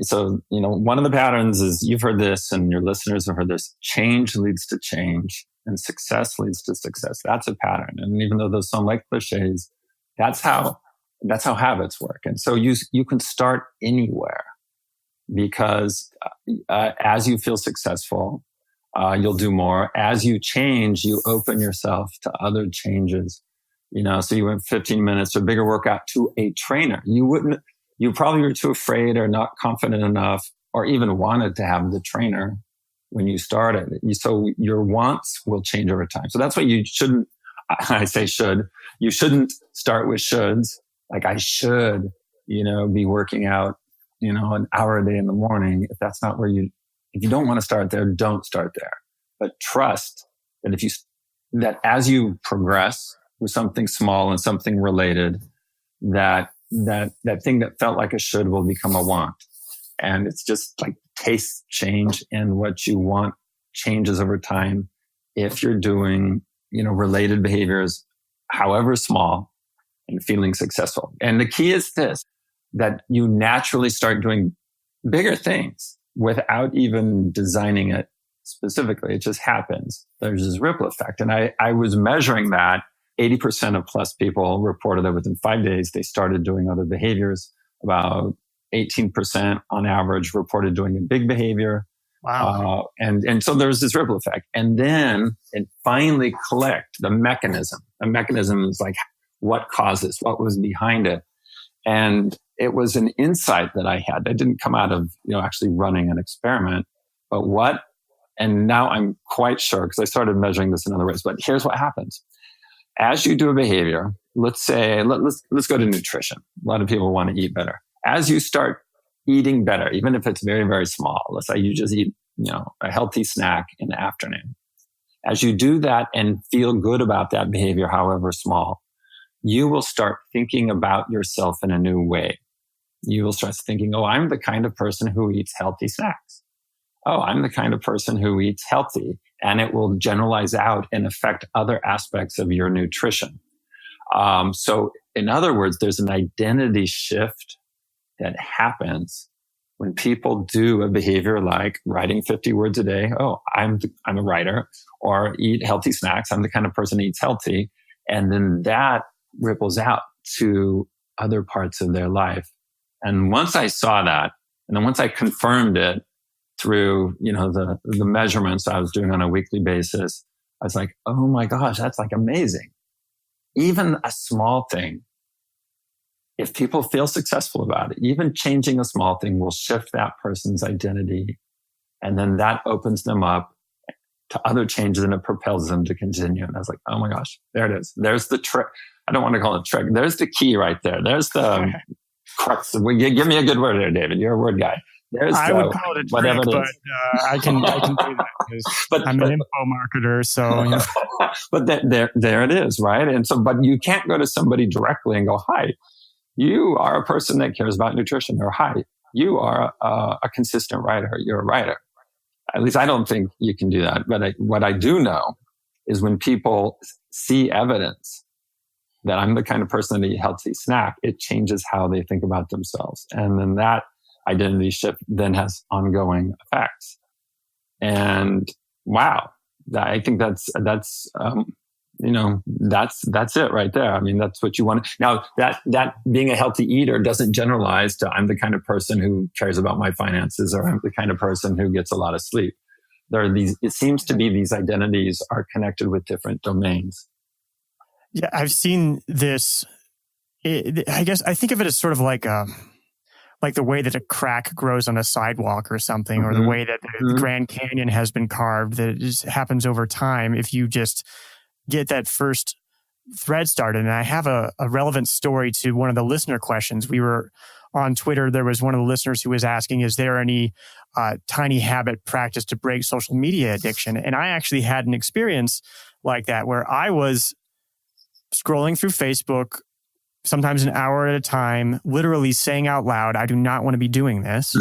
So, one of the patterns is, you've heard this and your listeners have heard this: change leads to change and success leads to success. That's a pattern. And even though those sound like cliches, that's how habits work. And so you can start anywhere, because as you feel successful, you'll do more. As you change, you open yourself to other changes. So you went 15 minutes or bigger workout to a trainer. You probably were too afraid or not confident enough, or even wanted to have the trainer when you started. So your wants will change over time. So that's why you shouldn't, I say you shouldn't start with shoulds. Like, I should, be working out, an hour a day in the morning. If that's not if you don't want to start there, don't start there. But trust that that as you progress with something small and something related, that thing that felt like a should will become a want. And it's just like taste change, and what you want changes over time if you're doing, related behaviors, however small, and feeling successful. And the key is this, that you naturally start doing bigger things without even designing it specifically. It just happens. There's this ripple effect. And I was measuring that. 80% of plus people reported that within 5 days, they started doing other behaviors. About 18% on average reported doing a big behavior. Wow. And so there's this ripple effect. And then it finally clicked, the mechanism. The mechanism is like, what caused this? What was behind it? And it was an insight that I had that didn't come out of, actually running an experiment. But and now I'm quite sure, because I started measuring this in other ways, but here's what happens. As you do a behavior, let's say, let's go to nutrition. A lot of people want to eat better. As you start eating better, even if it's very, very small, let's say you just eat, a healthy snack in the afternoon. As you do that and feel good about that behavior, however small, you will start thinking about yourself in a new way. You will start thinking, oh, I'm the kind of person who eats healthy snacks. Oh, I'm the kind of person who eats healthy. And it will generalize out and affect other aspects of your nutrition. So in other words, there's an identity shift that happens when people do a behavior like writing 50 words a day. Oh, I'm a writer. Or eat healthy snacks. I'm the kind of person who eats healthy. And then that ripples out to other parts of their life. And once I saw that, and then once I confirmed it through, the measurements I was doing on a weekly basis, I was like, oh my gosh, that's like amazing. Even a small thing, if people feel successful about it, even changing a small thing will shift that person's identity. And then that opens them up to other changes, and it propels them to continue. And I was like, oh my gosh, there it is. There's the trick. I don't want to call it trick. There's the key right there. There's the crux. Give me a good word there, David. You're a word guy. I would call it a trick, but I can do that because I'm an info marketer. So, but there it is, right? And so, but you can't go to somebody directly and go, "Hi, you are a person that cares about nutrition," or "Hi, you are a consistent writer. You're a writer." At least I don't think you can do that. But what I do know is when people see evidence that I'm the kind of person that eat healthy snack, it changes how they think about themselves. And then that identity shift then has ongoing effects. And wow, I think that's it right there. I mean, that's what you want. Now that being a healthy eater doesn't generalize to I'm the kind of person who cares about my finances, or I'm the kind of person who gets a lot of sleep. There are it seems to be these identities are connected with different domains. Yeah, I've seen this. I guess I think of it as sort of like the way that a crack grows on a sidewalk or something, or the way that the Grand Canyon has been carved, that it just happens over time if you just get that first thread started. And I have a relevant story to one of the listener questions. We were on Twitter. There was one of the listeners who was asking, is there any tiny habit practice to break social media addiction? And I actually had an experience like that where I was scrolling through Facebook, sometimes an hour at a time, literally saying out loud, I do not want to be doing this.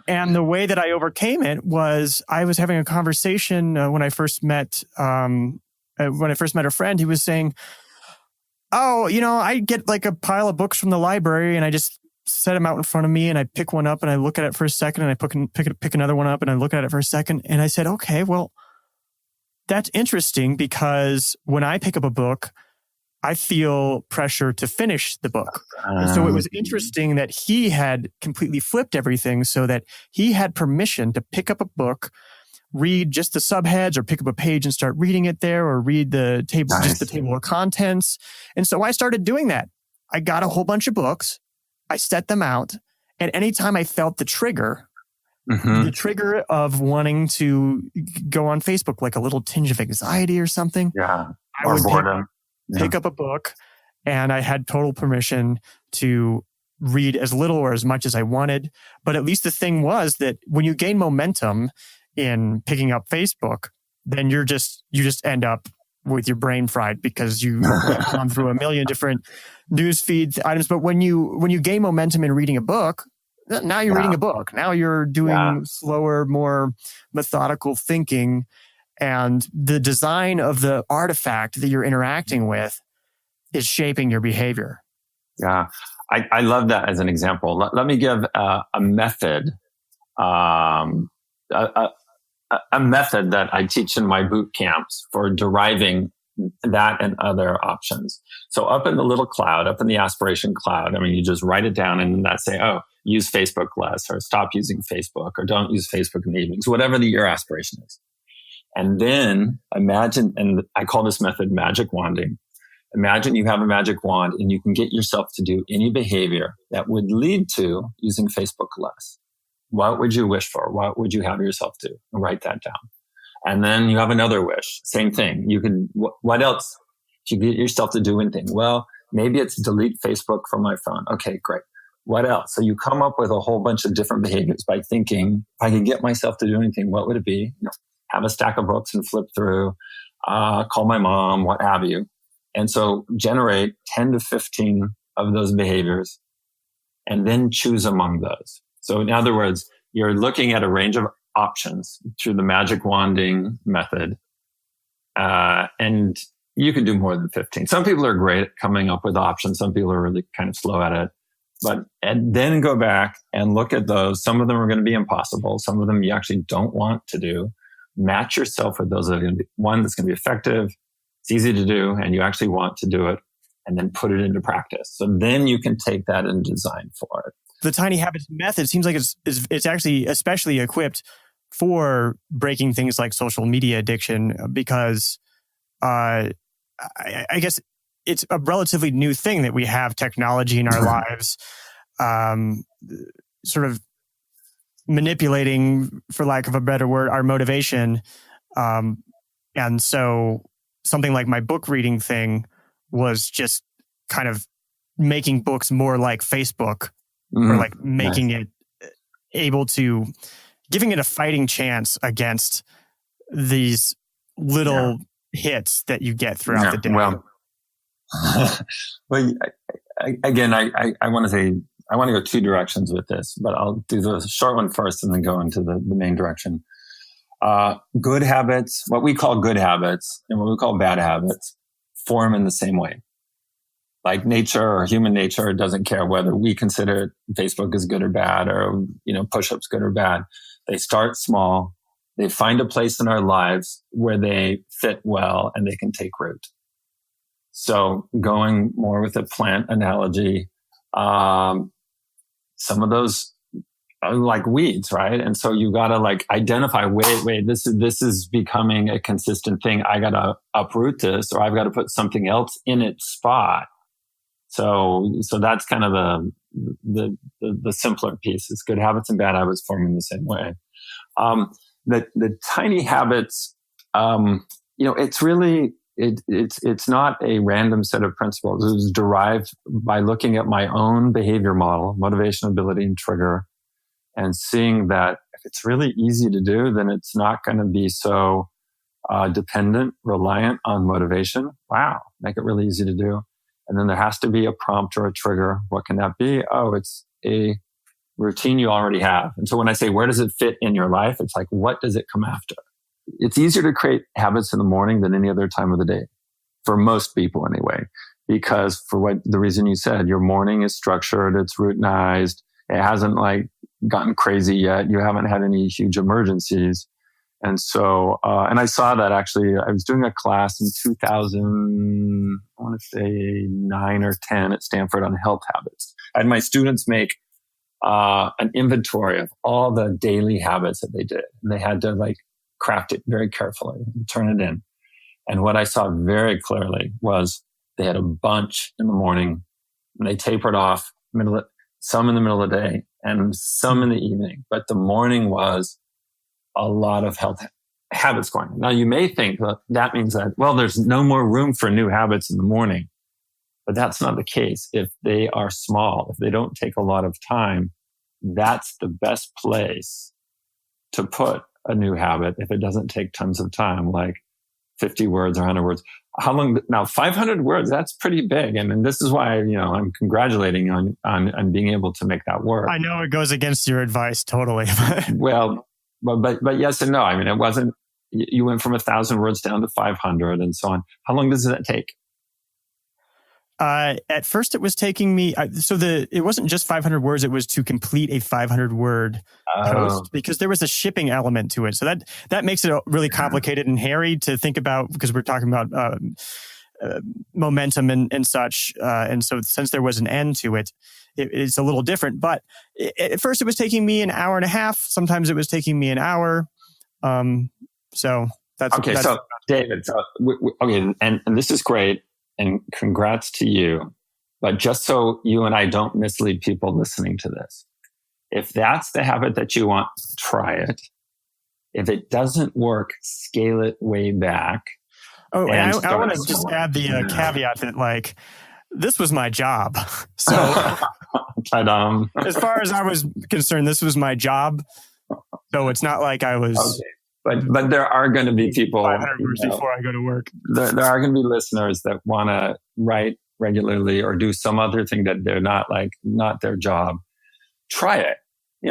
And the way that I overcame it was I was having a conversation when I first met a friend. He was saying, oh, I get like a pile of books from the library and I just set them out in front of me and I pick one up and I look at it for a second and I pick another one up and I look at it for a second. And I said, okay, well, that's interesting because when I pick up a book, I feel pressure to finish the book. And so it was interesting that he had completely flipped everything so that he had permission to pick up a book, read just the subheads or pick up a page and start reading it there, or read the table, just the table of contents. And so I started doing that. I got a whole bunch of books. I set them out. And anytime I felt the trigger of wanting to go on Facebook, like a little tinge of anxiety or something. Yeah. I would pick up a book, and I had total permission to read as little or as much as I wanted. But at least the thing was that when you gain momentum in picking up Facebook, then you just end up with your brain fried because you've gone through a million different newsfeed items. But when you gain momentum in reading a book, now you're reading a book. Now you're doing slower, more methodical thinking. And the design of the artifact that you're interacting with is shaping your behavior. Yeah, I love that as an example. Let me give a method, a method that I teach in my boot camps for deriving that and other options. So up in the little cloud, up in the aspiration cloud, you just write it down and then say, oh, use Facebook less, or stop using Facebook, or don't use Facebook in the evenings, whatever your aspiration is. And then imagine, and I call this method magic wanding. Imagine you have a magic wand and you can get yourself to do any behavior that would lead to using Facebook less. What would you wish for? What would you have yourself do? And write that down. And then you have another wish. Same thing. You can, what else If you get yourself to do anything, well, maybe it's delete Facebook from my phone. Okay, great. What else? So you come up with a whole bunch of different behaviors by thinking, if I could get myself to do anything, what would it be? Have a stack of books and flip through, call my mom, what have you. And so generate 10 to 15 of those behaviors and then choose among those. So in other words, you're looking at a range of options through the magic wanding method. And you can do more than 15. Some people are great at coming up with options. Some people are really kind of slow at it. And then go back and look at those. Some of them are going to be impossible. Some of them you actually don't want to do. Match yourself with those that are going to be one that's going to be effective. It's easy to do and you actually want to do it, and then put it into practice. So then you can take that and design for it. The Tiny Habits method seems like it's actually especially equipped for breaking things like social media addiction, because I guess it's a relatively new thing that we have technology in our lives, sort of manipulating, for lack of a better word, our motivation. And so something like my book reading thing was just kind of making books more like Facebook, or like making it able to, giving it a fighting chance against these little hits that you get throughout the day. Well, again, I want to say, I want to go two directions with this, but I'll do the short one first and then go into the main direction. Good habits, what we call good habits and what we call bad habits, form in the same way. Like nature or human nature doesn't care whether we consider Facebook is good or bad, or, push-ups good or bad. They start small. They find a place in our lives where they fit well and they can take root. So going more with a plant analogy, some of those are like weeds, right? And so you got to identify, wait, this is becoming a consistent thing. I got to uproot this, or I've got to put something else in its spot. So that's kind of the simpler piece. It's good habits and bad habits forming the same way. The tiny habits, it's really, it's not a random set of principles. It was derived by looking at my own behavior model, motivation, ability, and trigger, and seeing that if it's really easy to do, then it's not going to be so dependent, reliant on motivation. Wow, make it really easy to do. And then there has to be a prompt or a trigger. What can that be? Oh, it's a routine you already have. And so when I say, where does it fit in your life? It's like, what does it come after? It's easier to create habits in the morning than any other time of the day, for most people anyway, because for the reason you said, your morning is structured, it's routinized, it hasn't gotten crazy yet, you haven't had any huge emergencies. And so, and I saw that actually, I was doing a class in 2000, I want to say 9 or 10 at Stanford on health habits. I had my students make an inventory of all the daily habits that they did. And they had to craft it very carefully and turn it in. And what I saw very clearly was they had a bunch in the morning and they tapered off some in the middle of the day and some in the evening. But the morning was a lot of health habits going on. Now you may think that means that, well, there's no more room for new habits in the morning, but that's not the case. If they are small, if they don't take a lot of time, that's the best place to put a new habit if it doesn't take tons of time, like 50 words or 100 words. How long? Now, 500 words, that's pretty big. And this is why, I'm congratulating on being able to make that work. I know it goes against your advice totally. Well, but yes and no. I mean, it wasn't, you went from 1,000 words down to 500 and so on. How long does that take? At first it was taking me, it wasn't just 500 words, it was to complete a 500 word post, because there was a shipping element to it. So that makes it really complicated and hairy to think about, because we're talking about momentum and such. And so since there was an end to it, it's a little different. But at first it was taking me an hour and a half. Sometimes it was taking me an hour. So that's... Okay, so David, and this is great. And congrats to you. But just so you and I don't mislead people listening to this, if that's the habit that you want, try it. If it doesn't work, scale it way back. Oh, and and I start want to just small. add the caveat that like, this was my job. So as far as I was concerned, this was my job. So it's not like I was... Okay. But there are going to be people... 500 words before I go to work. There are going to be listeners that want to write regularly or do some other thing that they're not their job. Try it.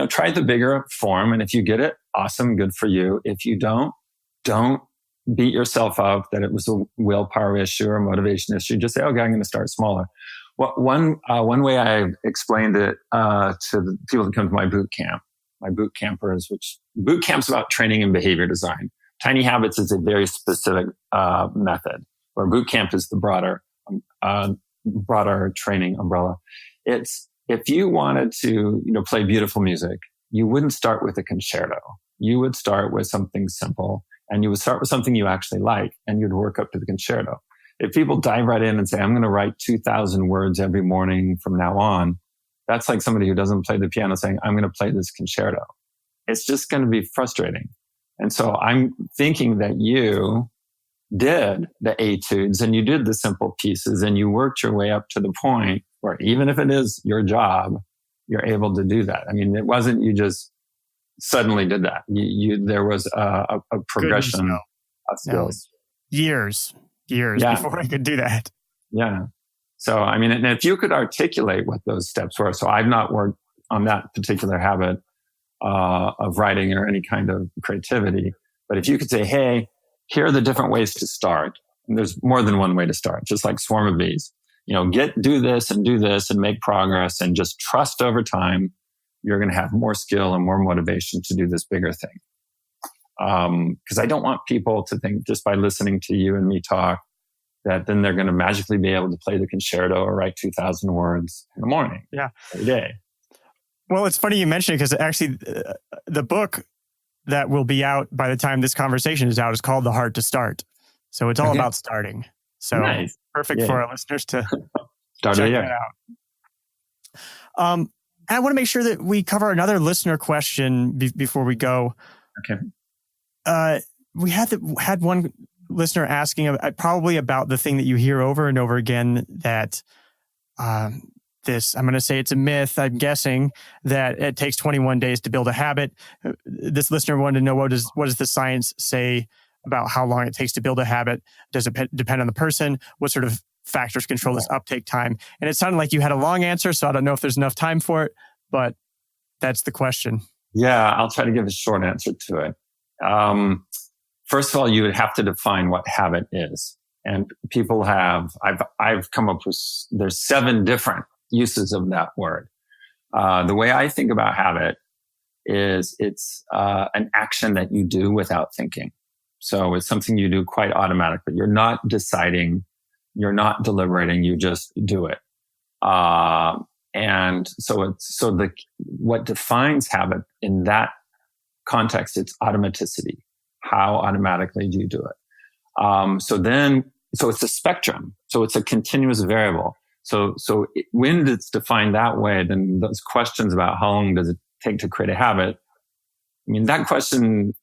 Try the bigger form. And if you get it, awesome, good for you. If you don't beat yourself up that it was a willpower issue or a motivation issue. Just say, okay, I'm going to start smaller. One way I explained it to the people that come to my boot camp, my boot campers, which boot camp's about training and behavior design. Tiny Habits is a very specific method, where boot camp is the broader training umbrella. It's if you wanted to, play beautiful music, you wouldn't start with a concerto. You would start with something simple, and you would start with something you actually like, and you'd work up to the concerto. If people dive right in and say, I'm going to write 2,000 words every morning from now on, that's like somebody who doesn't play the piano saying, I'm going to play this concerto. It's just going to be frustrating. And so I'm thinking that you did the etudes and you did the simple pieces and you worked your way up to the point where even if it is your job, you're able to do that. I mean, it wasn't you just suddenly did that. There was a progression of skills. Years before I could do that. Yeah. So, I mean, and if you could articulate what those steps were, so I've not worked on that particular habit of writing or any kind of creativity, but if you could say, hey, here are the different ways to start. And there's more than one way to start, just like swarm of bees. Do this and make progress and just trust over time. You're going to have more skill and more motivation to do this bigger thing. Because I don't want people to think just by listening to you and me talk that then they're going to magically be able to play the concerto or write 2,000 words in the morning. Yeah. Every day. Well, it's funny you mention it because actually the book that will be out by the time this conversation is out is called The Heart to Start. So it's all about starting. So nice. Perfect for our listeners to start check that out. I want to make sure that we cover another listener question before we go. Okay. We had one listener asking probably about the thing that you hear over and over again that I'm going to say it's a myth. I'm guessing that it takes 21 days to build a habit. This listener wanted to know what does the science say about how long it takes to build a habit? Does it depend on the person? What sort of factors control this uptake time? And it sounded like you had a long answer, so I don't know if there's enough time for it, but that's the question. Yeah, I'll try to give a short answer to it. First of all, you would have to define what habit is. And people I've come up with, there's 7 different uses of that word. The way I think about habit is it's an action that you do without thinking. So it's something you do quite automatically. You're not deciding, you're not deliberating, you just do it. And so what defines habit in that context, it's automaticity. How automatically do you do it? So it's a spectrum. So it's a continuous variable. So when it's defined that way, then those questions about how long does it take to create a habit, I mean, that question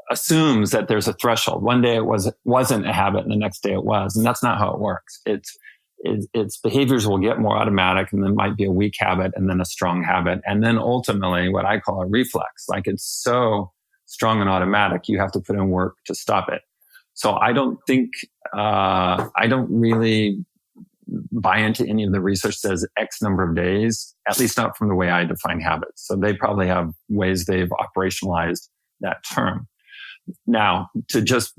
assumes that there's a threshold. One day it wasn't a habit and the next day it was. And that's not how it works. Its behaviors will get more automatic and then might be a weak habit and then a strong habit. And then ultimately what I call a reflex, like it's so strong and automatic, you have to put in work to stop it. So I don't really buy into any of the research that says X number of days, at least not from the way I define habits. So they probably have ways they've operationalized that term. Now, to just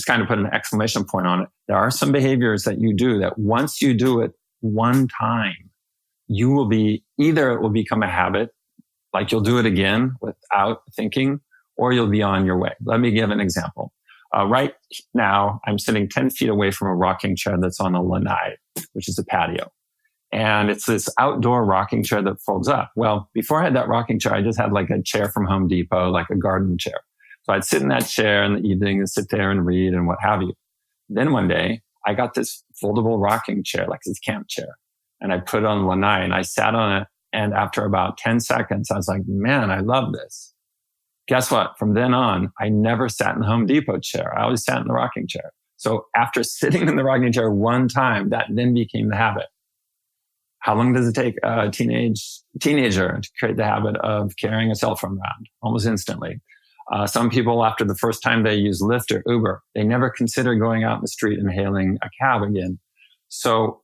kind of put an exclamation point on it, there are some behaviors that you do that once you do it one time, either it will become a habit, like you'll do it again without thinking, or you'll be on your way. Let me give an example. Right now, I'm sitting 10 feet away from a rocking chair that's on a lanai, which is a patio. And it's this outdoor rocking chair that folds up. Well, before I had that rocking chair, I just had like a chair from Home Depot, like a garden chair. So I'd sit in that chair in the evening and sit there and read and what have you. Then one day, I got this foldable rocking chair, like this camp chair. And I put it on the lanai and I sat on it. And after about 10 seconds, I was like, man, I love this. Guess what? From then on, I never sat in the Home Depot chair. I always sat in the rocking chair. So after sitting in the rocking chair one time, that then became the habit. How long does it take a teenager to create the habit of carrying a cell phone around? Almost instantly. Some people, after the first time they use Lyft or Uber, they never consider going out in the street and hailing a cab again. So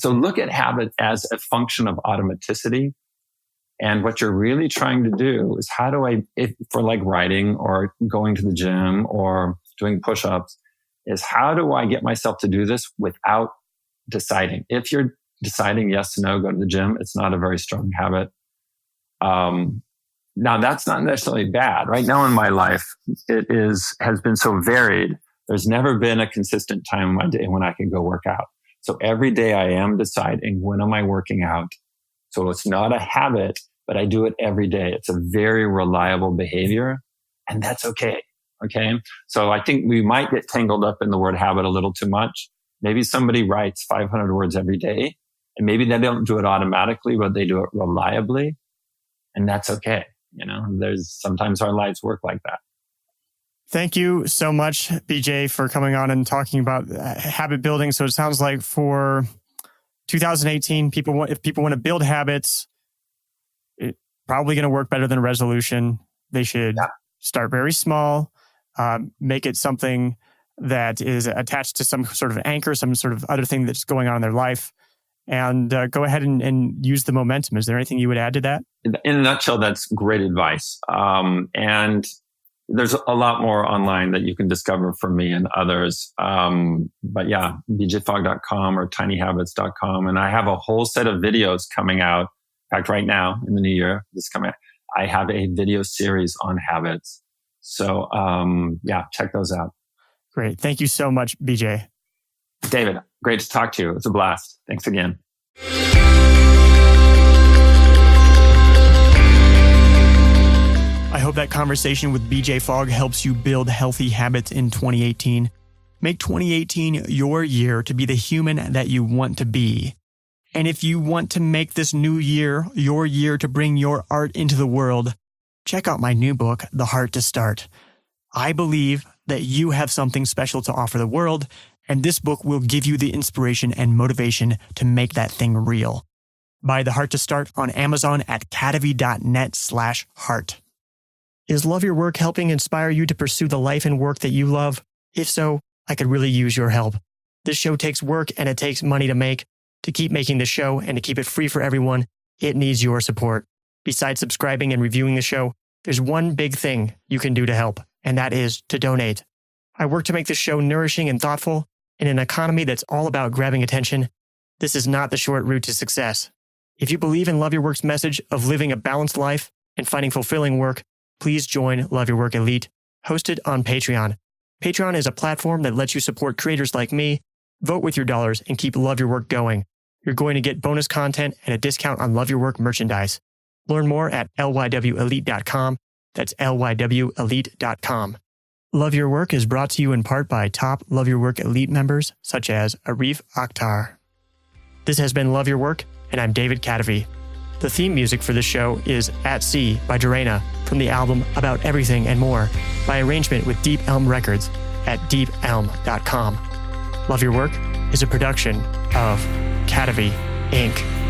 look at habit as a function of automaticity. And what you're really trying to do is for like writing or going to the gym or doing push-ups, is how do I get myself to do this without deciding? If you're deciding yes, no, go to the gym, it's not a very strong habit. Now that's not necessarily bad. Right now in my life, has been so varied. There's never been a consistent time in my day when I can go work out. So every day I am deciding, when am I working out? So it's not a habit, but I do it every day. It's a very reliable behavior, and that's okay. Okay. So I think we might get tangled up in the word habit a little too much. Maybe somebody writes 500 words every day, and maybe they don't do it automatically, but they do it reliably. And that's okay. Sometimes our lives work like that. Thank you so much, BJ, for coming on and talking about habit building. So it sounds like for 2018, if people want to build habits, it's probably going to work better than a resolution. They should start very small, make it something that is attached to some sort of anchor, some sort of other thing that's going on in their life, and go ahead and use the momentum. Is there anything you would add to that? In a nutshell, that's great advice. And there's a lot more online that you can discover from me and others. But yeah, bjfogg.com or tinyhabits.com. And I have a whole set of videos coming out. In fact, right now in the new year, I have a video series on habits. So check those out. Great. Thank you so much, BJ. David, great to talk to you. It's a blast. Thanks again. I hope that conversation with BJ Fogg helps you build healthy habits in 2018. Make 2018 your year to be the human that you want to be. And if you want to make this new year your year to bring your art into the world, check out my new book, The Heart to Start. I believe that you have something special to offer the world, and this book will give you the inspiration and motivation to make that thing real. Buy The Heart to Start on Amazon at kadavy.net/heart. Is Love Your Work helping inspire you to pursue the life and work that you love? If so, I could really use your help. This show takes work and it takes money to make. To keep making the show and to keep it free for everyone, it needs your support. Besides subscribing and reviewing the show, there's one big thing you can do to help, and that is to donate. I work to make this show nourishing and thoughtful. In an economy that's all about grabbing attention, this is not the short route to success. If you believe in Love Your Work's message of living a balanced life and finding fulfilling work, please join Love Your Work Elite, hosted on Patreon. Patreon is a platform that lets you support creators like me, vote with your dollars, and keep Love Your Work going. You're going to get bonus content and a discount on Love Your Work merchandise. Learn more at lywelite.com. That's lywelite.com. Love Your Work is brought to you in part by top Love Your Work Elite members such as Arif Akhtar. This has been Love Your Work, and I'm David Kadavy. The theme music for this show is At Sea by Durena from the album About Everything and More by arrangement with Deep Elm Records at deepelm.com. Love Your Work is a production of Kadavy, Inc.